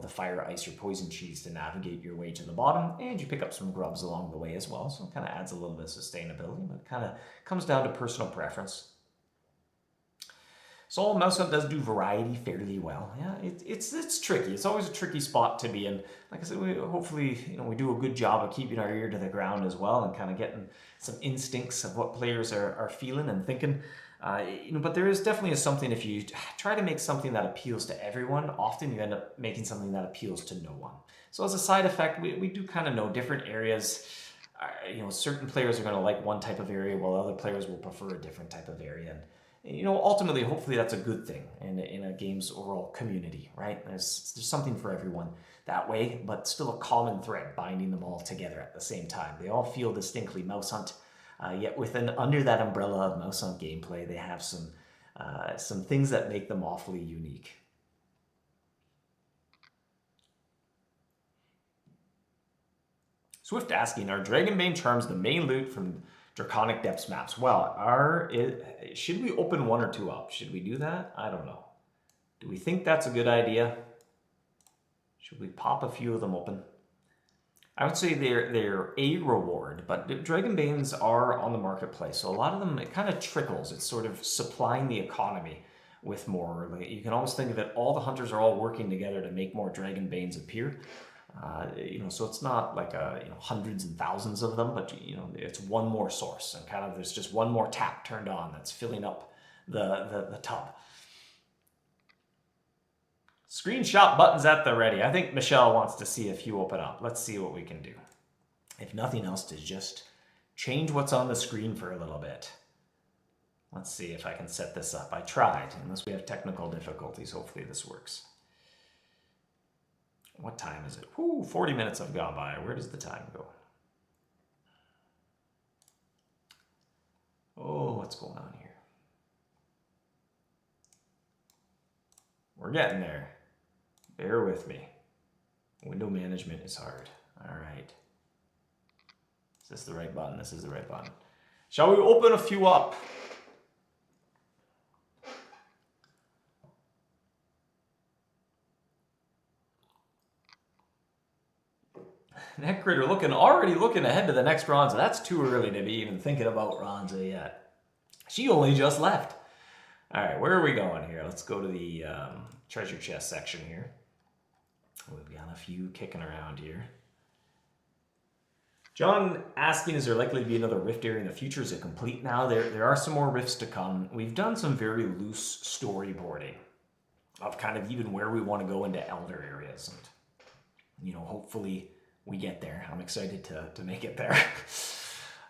the fire, ice, or poison cheese to navigate your way to the bottom, and you pick up some grubs along the way as well. So it kind of adds a little bit of sustainability, but it kind of comes down to personal preference. So MouseHunt does do variety fairly well. Yeah, it's tricky. It's always a tricky spot to be in. Like I said, hopefully we do a good job of keeping our ear to the ground as well and kind of getting some instincts of what players are feeling and thinking. But there is definitely something, if you try to make something that appeals to everyone, often you end up making something that appeals to no one. So as a side effect, we do kind of know different areas. Certain players are going to like one type of area while other players will prefer a different type of area. And ultimately, hopefully that's a good thing in a game's overall community, right? There's something for everyone that way, but still a common thread binding them all together at the same time. They all feel distinctly MouseHunt. Yet under that umbrella of MouseHunt gameplay, they have some things that make them awfully unique. Swift asking, are Dragonbane charms the main loot from Draconic Depths maps? Well, should we open one or two up? Should we do that? I don't know. Do we think that's a good idea? Should we pop a few of them open? I would say they're a reward, but Dragonbanes are on the marketplace, so a lot of them, it kind of trickles. It's sort of supplying the economy with more. Like, you can almost think of it, all the hunters are all working together to make more Dragonbanes appear. So it's not like hundreds and thousands of them, but it's one more source, and kind of there's just one more tap turned on that's filling up the tub. Screenshot buttons at the ready. I think Michelle wants to see a few open up. Let's see what we can do. If nothing else, to just change what's on the screen for a little bit. Let's see if I can set this up. I tried, unless we have technical difficulties. Hopefully this works. What time is it? Whoo, 40 minutes have gone by. Where does the time go? Oh, what's going on here? We're getting there. Bear with me. Window management is hard. All right. Is this the right button? This is the right button. Shall we open a few up? Neck Critter already looking ahead to the next Ronza. That's too early to be even thinking about Ronza yet. She only just left. All right, where are we going here? Let's go to the treasure chest section here. We've got a few kicking around here. John asking, is there likely to be another rift area in the future? Is it complete now? There are some more rifts to come. We've done some very loose storyboarding of kind of even where we want to go into elder areas. And, hopefully we get there. I'm excited to make it there.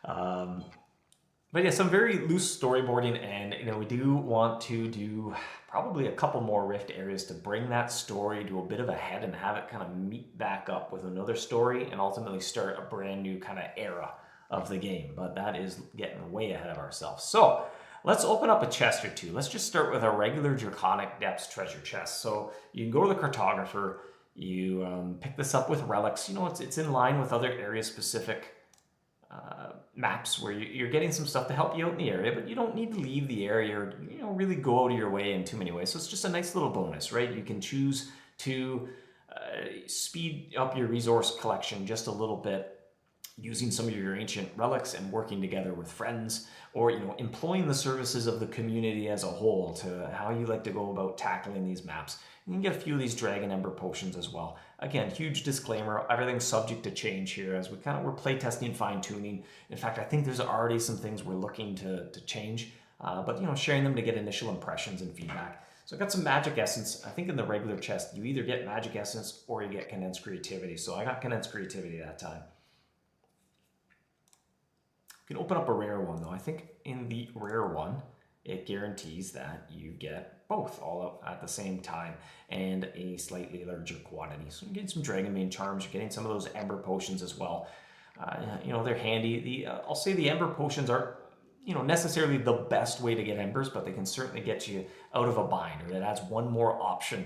But yeah, some very loose storyboarding, and we do want to do probably a couple more rift areas to bring that story to a bit of a head and have it kind of meet back up with another story and ultimately start a brand new kind of era of the game. But that is getting way ahead of ourselves. So let's open up a chest or two. Let's just start with a regular Draconic Depths treasure chest. So you can go to the cartographer, you pick this up with relics. It's in line with other area specific maps where you're getting some stuff to help you out in the area, but you don't need to leave the area or really go out of your way in too many ways. So it's just a nice little bonus, right? You can choose to speed up your resource collection just a little bit using some of your ancient relics and working together with friends, or employing the services of the community as a whole to how you like to go about tackling these maps. You can get a few of these Dragon Ember potions as well. Again, huge disclaimer, everything's subject to change here as we're playtesting, fine-tuning. In fact, I think there's already some things we're looking to change, but sharing them to get initial impressions and feedback. So I've got some magic essence. I think in the regular chest, you either get magic essence or you get condensed creativity. So I got condensed creativity that time. You can open up a rare one though. I think in the rare one, it guarantees that you get both all up at the same time and a slightly larger quantity. So you're getting some Dragonbane charms, you're getting some of those Ember potions as well. They're handy. I'll say the Ember potions aren't necessarily the best way to get Embers, but they can certainly get you out of a bind, or that adds one more option,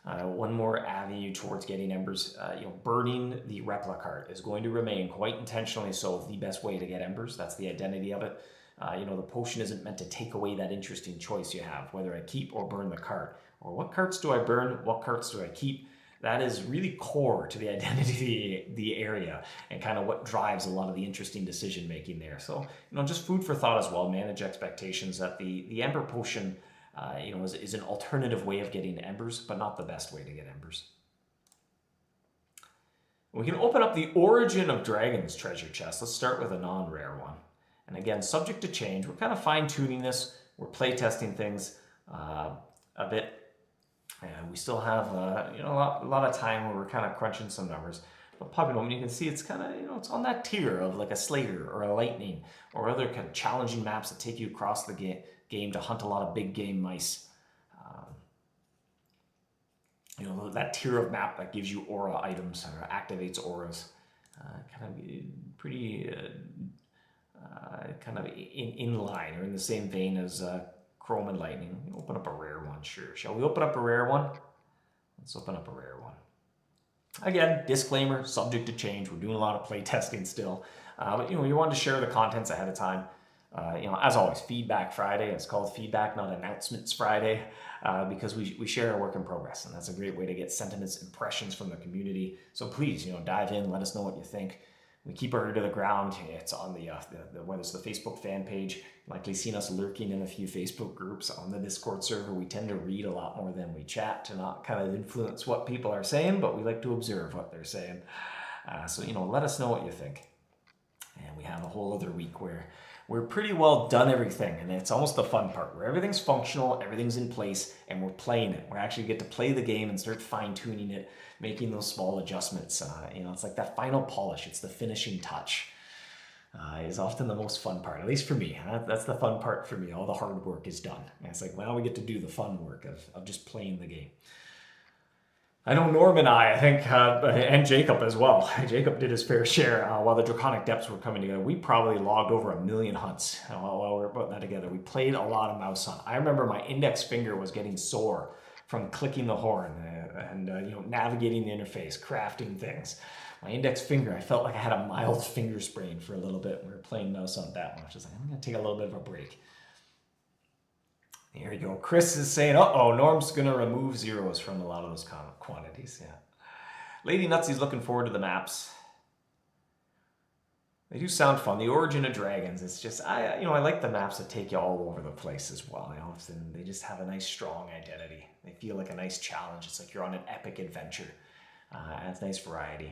one more avenue towards getting Embers. Burning the replica cart is going to remain quite intentionally so the best way to get Embers. That's the identity of it. The potion isn't meant to take away that interesting choice you have, whether I keep or burn the cart, or what carts do I burn, what carts do I keep. That is really core to the identity of the area and kind of what drives a lot of the interesting decision making there. So, just food for thought as well. Manage expectations that the Ember potion is an alternative way of getting embers, but not the best way to get embers. We can open up the Origin of Dragons treasure chest. Let's start with a non-rare one. And again, subject to change. We're kind of fine-tuning this. We're play-testing things a bit. And we still have a lot of time where we're kind of crunching some numbers. But popping open, you can see it's kind of, it's on that tier of like a Slater or a Lightning or other kind of challenging maps that take you across the game to hunt a lot of big game mice. That tier of map that gives you aura items or activates auras. Kind of pretty kind of in line or in the same vein as Chrome and Lightning. Open up a rare one, sure. Shall we open up a rare one? Let's open up a rare one. Again, disclaimer, subject to change. We're doing a lot of play testing still. But you want to share the contents ahead of time. As always, Feedback Friday. It's called Feedback, not Announcements Friday, because we share our work in progress, and that's a great way to get sentiments, impressions from the community. So please, dive in, let us know what you think. We keep our ear to the ground. It's on the whether it's the Facebook fan page, likely seen us lurking in a few Facebook groups. On the Discord server, we tend to read a lot more than we chat to not kind of influence what people are saying, but we like to observe what they're saying. So let us know what you think. And we have a whole other week where we're pretty well done everything, and it's almost the fun part where everything's functional, everything's in place, and we're playing it. We actually get to play the game and start fine-tuning it, making those small adjustments. It's like that final polish. It's the finishing touch. Is often the most fun part, at least for me. That's the fun part for me. All the hard work is done. And it's like, now we get to do the fun work of just playing the game. I know Norm and I think, and Jacob as well. Jacob did his fair share while the Draconic Depths were coming together. We probably logged over 1 million hunts while we were putting that together. We played a lot of MouseHunt. I remember my index finger was getting sore from clicking the horn and navigating the interface, crafting things. My index finger, I felt like I had a mild finger sprain for a little bit. We were playing MouseHunt that much. I was like, I'm going to take a little bit of a break. Here you go. Chris is saying, uh-oh, Norm's going to remove zeros from a lot of those quantities. Yeah. Lady Nutsy's looking forward to the maps. They do sound fun. The Origin of Dragons. It's just, I like the maps that take you all over the place as well. They just have a nice, strong identity. They feel like a nice challenge. It's like you're on an epic adventure. Adds nice variety.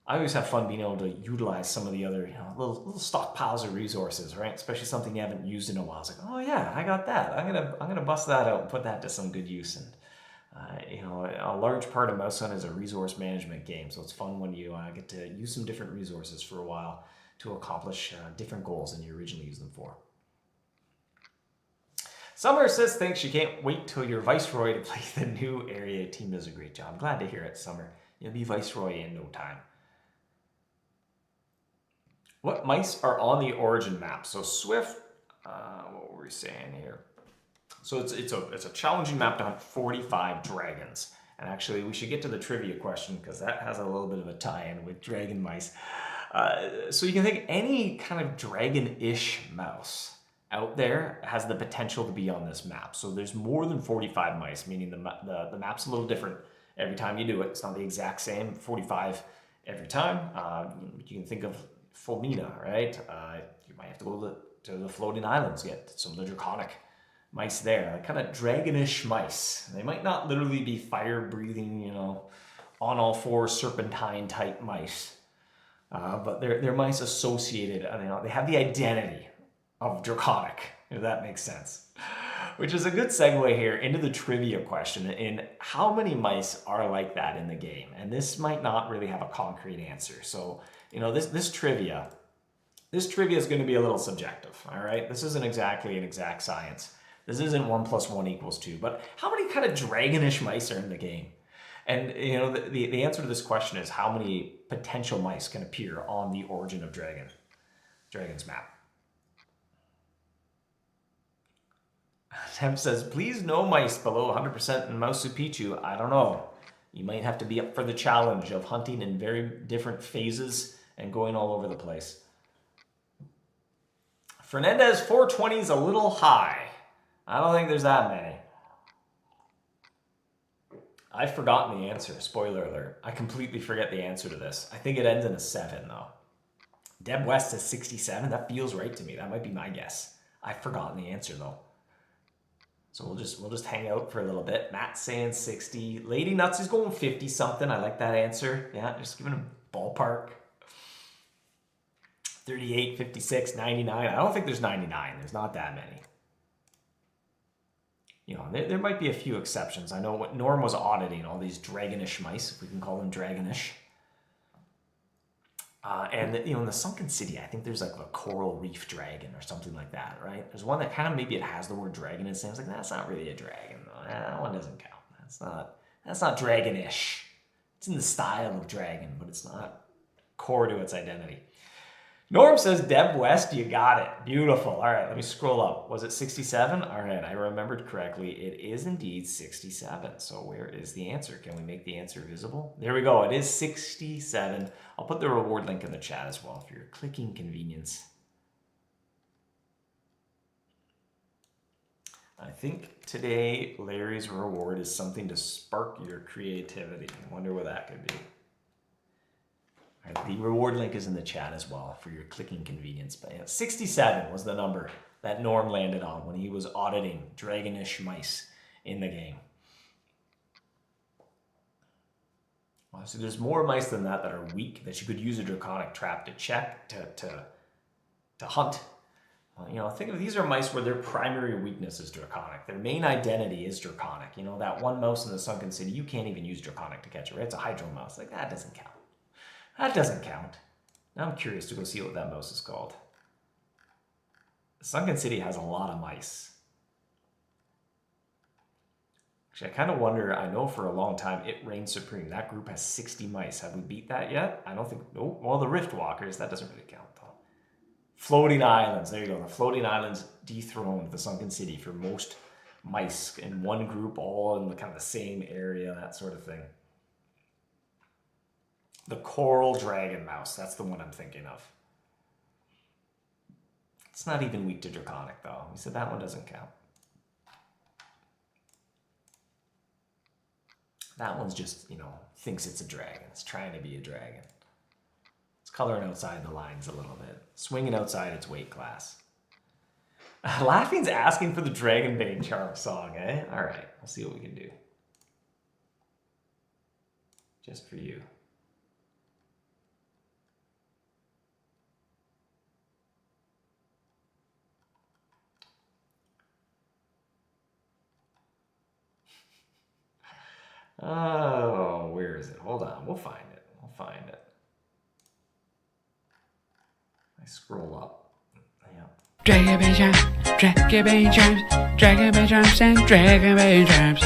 I always have fun being able to utilize some of the other, little stockpiles of resources, right? Especially something you haven't used in a while. It's like, oh yeah, I got that. I'm gonna bust that out and put that to some good use. And a large part of MouseHunt is a resource management game, so it's fun when you get to use some different resources for a while to accomplish different goals than you originally used them for. Summer says thanks. She can't wait till you're Viceroy to play the new area. Team does a great job. Glad to hear it, Summer. You'll be Viceroy in no time. What mice are on the Origin map? So Swift, what were we saying here? So it's a challenging map to hunt 45 dragons. And actually, we should get to the trivia question because that has a little bit of a tie-in with dragon mice. So you can think any kind of dragon-ish mouse out there has the potential to be on this map. So there's more than 45 mice, meaning the map's a little different every time you do it. It's not the exact same 45 every time. You can think of Fulmina, right? You might have to go to the floating islands, get some of the draconic mice there, like kind of dragonish mice. They might not literally be fire-breathing, on all fours serpentine type mice, but they're mice associated. They have the identity of draconic, if that makes sense. Which is a good segue here into the trivia question in how many mice are like that in the game, and this might not really have a concrete answer. So this trivia is going to be a little subjective, all right? This isn't exactly an exact science. This isn't 1 + 1 = 2, but how many kind of dragonish mice are in the game? And the answer to this question is how many potential mice can appear on the Origin of Dragons map. Temp says, please no mice below 100% in Mouse Picchu. I don't know. You might have to be up for the challenge of hunting in very different phases and going all over the place. Fernandez 420 is a little high. I don't think there's that many. I've forgotten the answer. Spoiler alert. I completely forget the answer to this. I think it ends in a 7 though. Deb West says 67. That feels right to me. That might be my guess. I've forgotten the answer though. So we'll just hang out for a little bit. Matt's saying 60. Lady Nuts is going 50 something. I like that answer. Yeah, just giving him ballpark. 38, 56, 99. I don't think there's 99. There's not that many. You know, there might be a few exceptions. I know what Norm was auditing, all these dragonish mice, if we can call them dragonish. And you know, in the Sunken City, I think there's like a coral reef dragon or something like that, right? There's one that kind of maybe it has the word dragon in it. It's like, that's not really a dragon. That one doesn't count. That's not dragonish. It's in the style of dragon, but it's not core to its identity. Norm says, Deb West, you got it. Beautiful. All right, let me scroll up. Was it 67? All right, I remembered correctly. It is indeed 67. So where is the answer? Can we make the answer visible? There we go. It is 67. I'll put the reward link in the chat as well for your clicking convenience. I think today Larry's reward is something to spark your creativity. I wonder what that could be. Right, the reward link is in the chat as well for your clicking convenience. But yeah, 67 was the number that Norm landed on when he was auditing dragonish mice in the game. So there's more mice than that are weak that you could use a draconic trap to check, to hunt. You know, think of these are mice where their primary weakness is draconic. Their main identity is draconic. You know, that one mouse in the Sunken City, you can't even use draconic to catch it, right? It's a hydro mouse. Like, that doesn't count. That doesn't count. Now I'm curious to go see what that mouse is called. The Sunken City has a lot of mice. Actually, I kind of wonder, I know for a long time it reigns supreme. That group has 60 mice. Have we beat that yet? I don't think, oh, well, the Rift Walkers, that doesn't really count though. Floating Islands, there you go. The Floating Islands dethroned the Sunken City for most mice in one group, all in the kind of the same area, that sort of thing. The Coral Dragon Mouse, that's the one I'm thinking of. It's not even weak to Draconic though. We said that one doesn't count. That one's just, you know, thinks it's a dragon. It's trying to be a dragon. It's coloring outside the lines a little bit. Swinging outside its weight class. Laughing's asking for the Dragonbane Charm song, eh? All right, we'll see what we can do. Just for you. Oh, where is it? Hold on, we'll find it. We'll find it. I scroll up. Yeah. Dragobane Charms, Dragobane Charms, Dragobane Charms, and Dragobane Charms.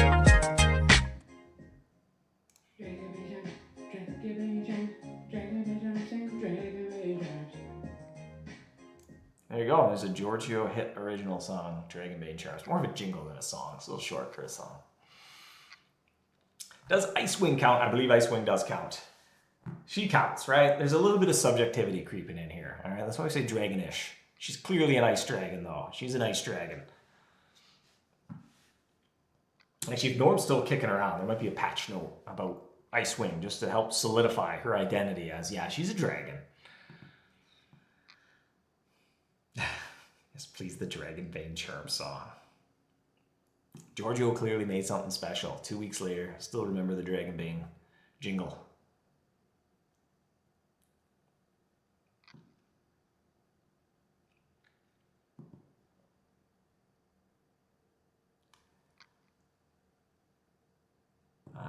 There you go. There's a Giorgio hit original song, Dragonbane Charms. More of a jingle than a song. It's a little short for a song. Does Icewing count? I believe Icewing does count. She counts, right? There's a little bit of subjectivity creeping in here. All right, that's why I say dragonish. She's clearly an ice dragon, though. She's an ice dragon. Actually, if Norm's still kicking around, there might be a patch note about Icewing just to help solidify her identity as, yeah, she's a dragon. Yes, please, the Dragonbane Charm song. Giorgio clearly made something special. 2 weeks later, still remember the Dragonbane jingle.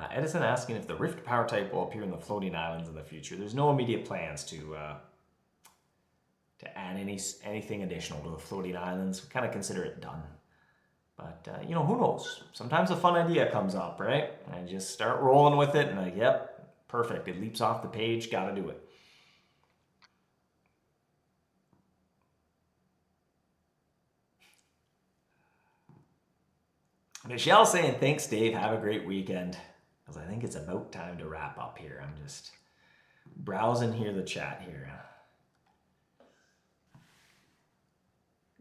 Edison asking if the Rift power type will appear in the Floating Islands in the future. There's no immediate plans to add anything additional to the Floating Islands. We kind of consider it done. But, you know, who knows? Sometimes a fun idea comes up, right? I just start rolling with it and like, yep, perfect. It leaps off the page, gotta do it. Michelle saying, thanks, Dave. Have a great weekend. Because I think it's about time to wrap up here. I'm just browsing here the chat here.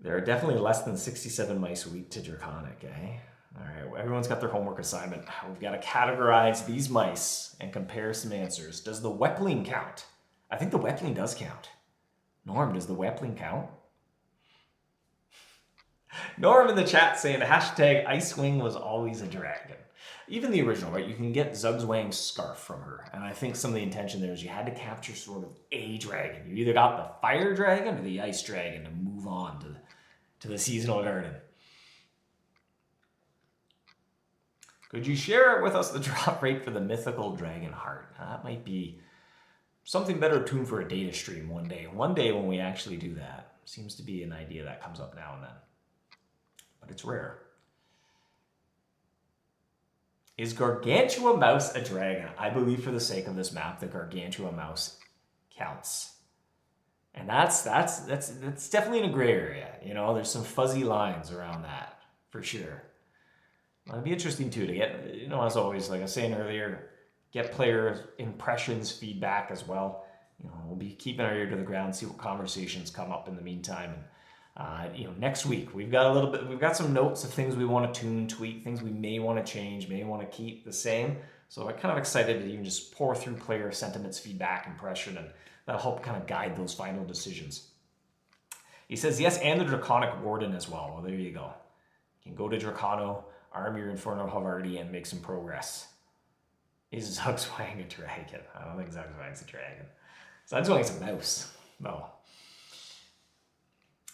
There are definitely less than 67 mice weak to Draconic, eh? All right, well, everyone's got their homework assignment. We've got to categorize these mice and compare some answers. Does the Wepling count? I think the Wepling does count. Norm, does the Wepling count? Norm in the chat saying hashtag Icewing was always a dragon. Even the original, right? You can get Zugzwang's scarf from her. And I think some of the intention there is you had to capture sort of a dragon. You either got the fire dragon or the ice dragon to move on to the seasonal garden. Could you share with us the drop rate for the mythical dragon heart? That might be something better tuned for a data stream one day. One day when we actually do that. Seems to be an idea that comes up now and then. But it's rare. Is Gargantua Mouse a dragon? I believe for the sake of this map, the Gargantua Mouse counts. And that's definitely in a gray area. You know, there's some fuzzy lines around that, for sure. It'd be interesting too to get, you know, as always, like I was saying earlier, get player impressions, feedback as well. You know, we'll be keeping our ear to the ground, see what conversations come up in the meantime. And you know, next week we've got some notes of things we want to tune, tweak, things we may want to change, may want to keep the same. So I'm kind of excited to even just pour through player sentiments, feedback, impression, and that'll help kind of guide those final decisions. He says yes, and the Draconic Warden as well. Well, there you go. You can go to Dracano, arm your Inferno Havarti, and make some progress. Is Zugzwang a dragon? I don't think Zugzwang's a dragon. Zugzwang's a mouse. No.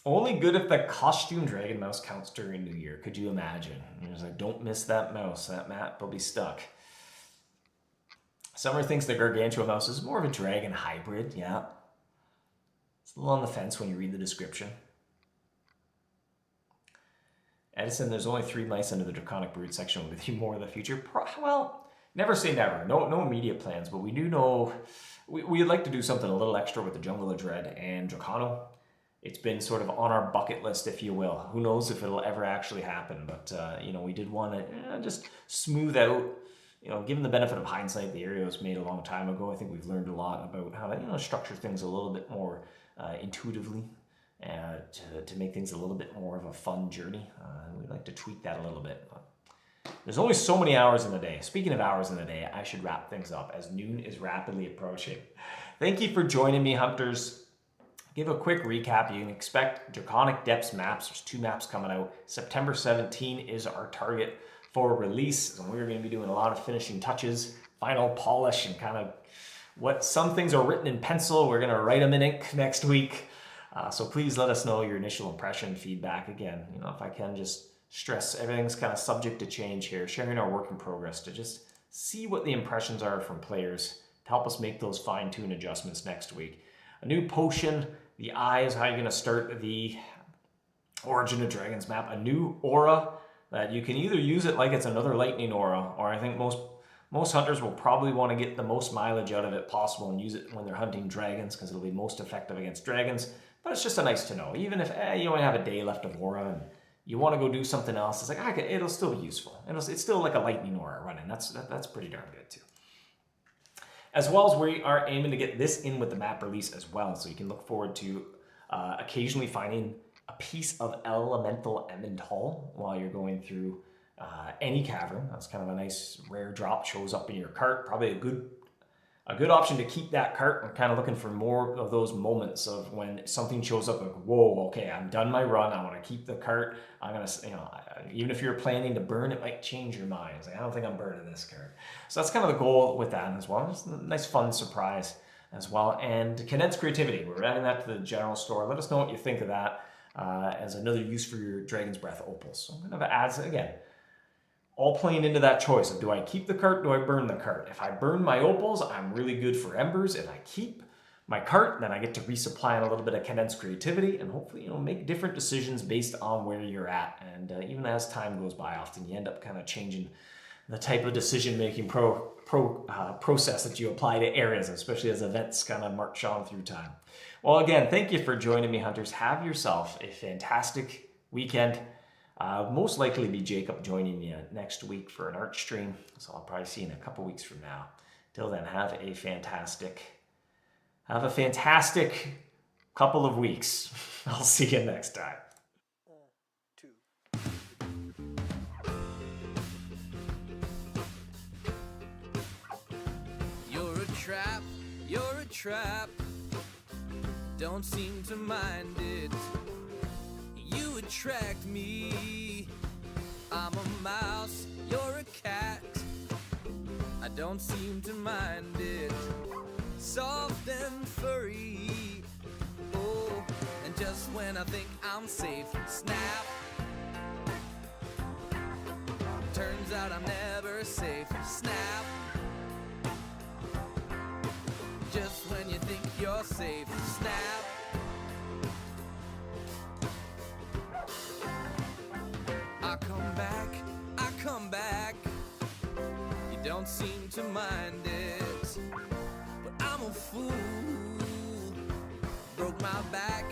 Only good if the costume dragon mouse counts during New Year. Could you imagine? He was like, don't miss that mouse. That map will be stuck. Summer thinks the Gargantua mouse is more of a dragon hybrid. Yeah. It's a little on the fence when you read the description. Edison, there's only 3 mice under the Draconic Brood section. With you more in the future? Well, never say never. No immediate plans, but we do know we'd like to do something a little extra with the Jungle of Dread and Dracano. It's been sort of on our bucket list, if you will. Who knows if it'll ever actually happen, but you know, we did want to just smooth out, you know, given the benefit of hindsight, the area was made a long time ago. I think we've learned a lot about how to, you know, structure things a little bit more intuitively. To make things a little bit more of a fun journey. We'd like to tweak that a little bit. There's only so many hours in the day. Speaking of hours in the day, I should wrap things up as noon is rapidly approaching. Thank you for joining me, Hunters. Give a quick recap. You can expect Draconic Depths maps. There's 2 maps coming out. September 17 is our target for release. And we're going to be doing a lot of finishing touches, final polish, and kind of what some things are written in pencil. We're going to write them in ink next week. So please let us know your initial impression, feedback. Again, you know, if I can just stress, everything's kind of subject to change here. Sharing our work in progress to just see what the impressions are from players to help us make those fine-tune adjustments next week. A new potion, the eyes, how you're going to start the Origin of Dragons map. A new aura that you can either use it like it's another lightning aura, or I think most hunters will probably want to get the most mileage out of it possible and use it when they're hunting dragons because it'll be most effective against dragons. But it's just a nice to know. Even if you only have a day left of aura and you want to go do something else, it's like, it'll still be useful. It's still like a lightning aura running. That's pretty darn good too. As well as we are aiming to get this in with the map release as well. So you can look forward to occasionally finding a piece of elemental Emmental while you're going through any cavern. That's kind of a nice rare drop, shows up in your cart. Probably a good option to keep that cart. I'm kind of looking for more of those moments of when something shows up like, whoa, okay, I'm done my run. I want to keep the cart. I'm going to, you know, even if you're planning to burn, it might change your mind. It's like, I don't think I'm burning this cart. So that's kind of the goal with that as well. It's a nice fun surprise as well. And condensed creativity. We're adding that to the general store. Let us know what you think of that as another use for your Dragon's Breath opals. So I'm going to add, again, all playing into that choice of do I keep the cart, do I burn the cart? If I burn my opals, I'm really good for embers. If I keep my cart, then I get to resupply on a little bit of condensed creativity and hopefully, you know, make different decisions based on where you're at. And even as time goes by, often you end up kind of changing the type of decision-making process that you apply to areas, especially as events kind of march on through time. Well, again, thank you for joining me, Hunters. Have yourself a fantastic weekend. Most likely be Jacob joining you next week for an art stream. So I'll probably see you in a couple weeks from now. Till then, have a fantastic couple of weeks. I'll see you next time. 1, 2. You're a trap. Don't seem to mind it. You attract me. I'm a mouse, you're a cat. I don't seem to mind it. Soft and furry. Oh, and just when I think I'm safe, snap. Turns out I'm never safe, snap. Just when you think you're safe, snap. I come back. You don't seem to mind it, but I'm a fool. Broke my back.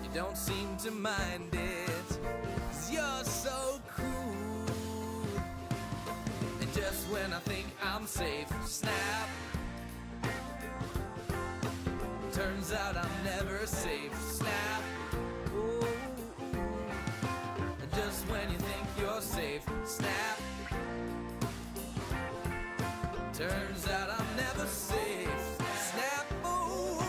You don't seem to mind it, 'cause you're so cruel. And just when I think I'm safe, snap. Turns out I'm never safe, snap. Ooh. And just when you think you're safe, snap. Turns out I'm never safe, snap. Ooh.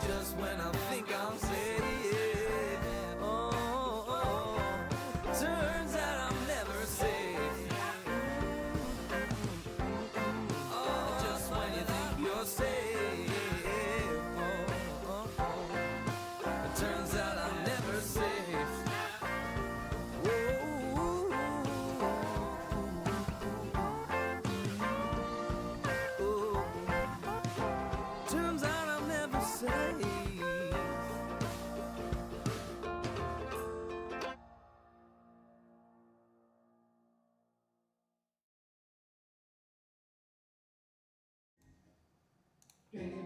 Just when I think I'm safe, oh. Turns out I'm never safe. Oh, just when you think you're safe, it turns out I'm never safe. Turns out I'm never safe. Drag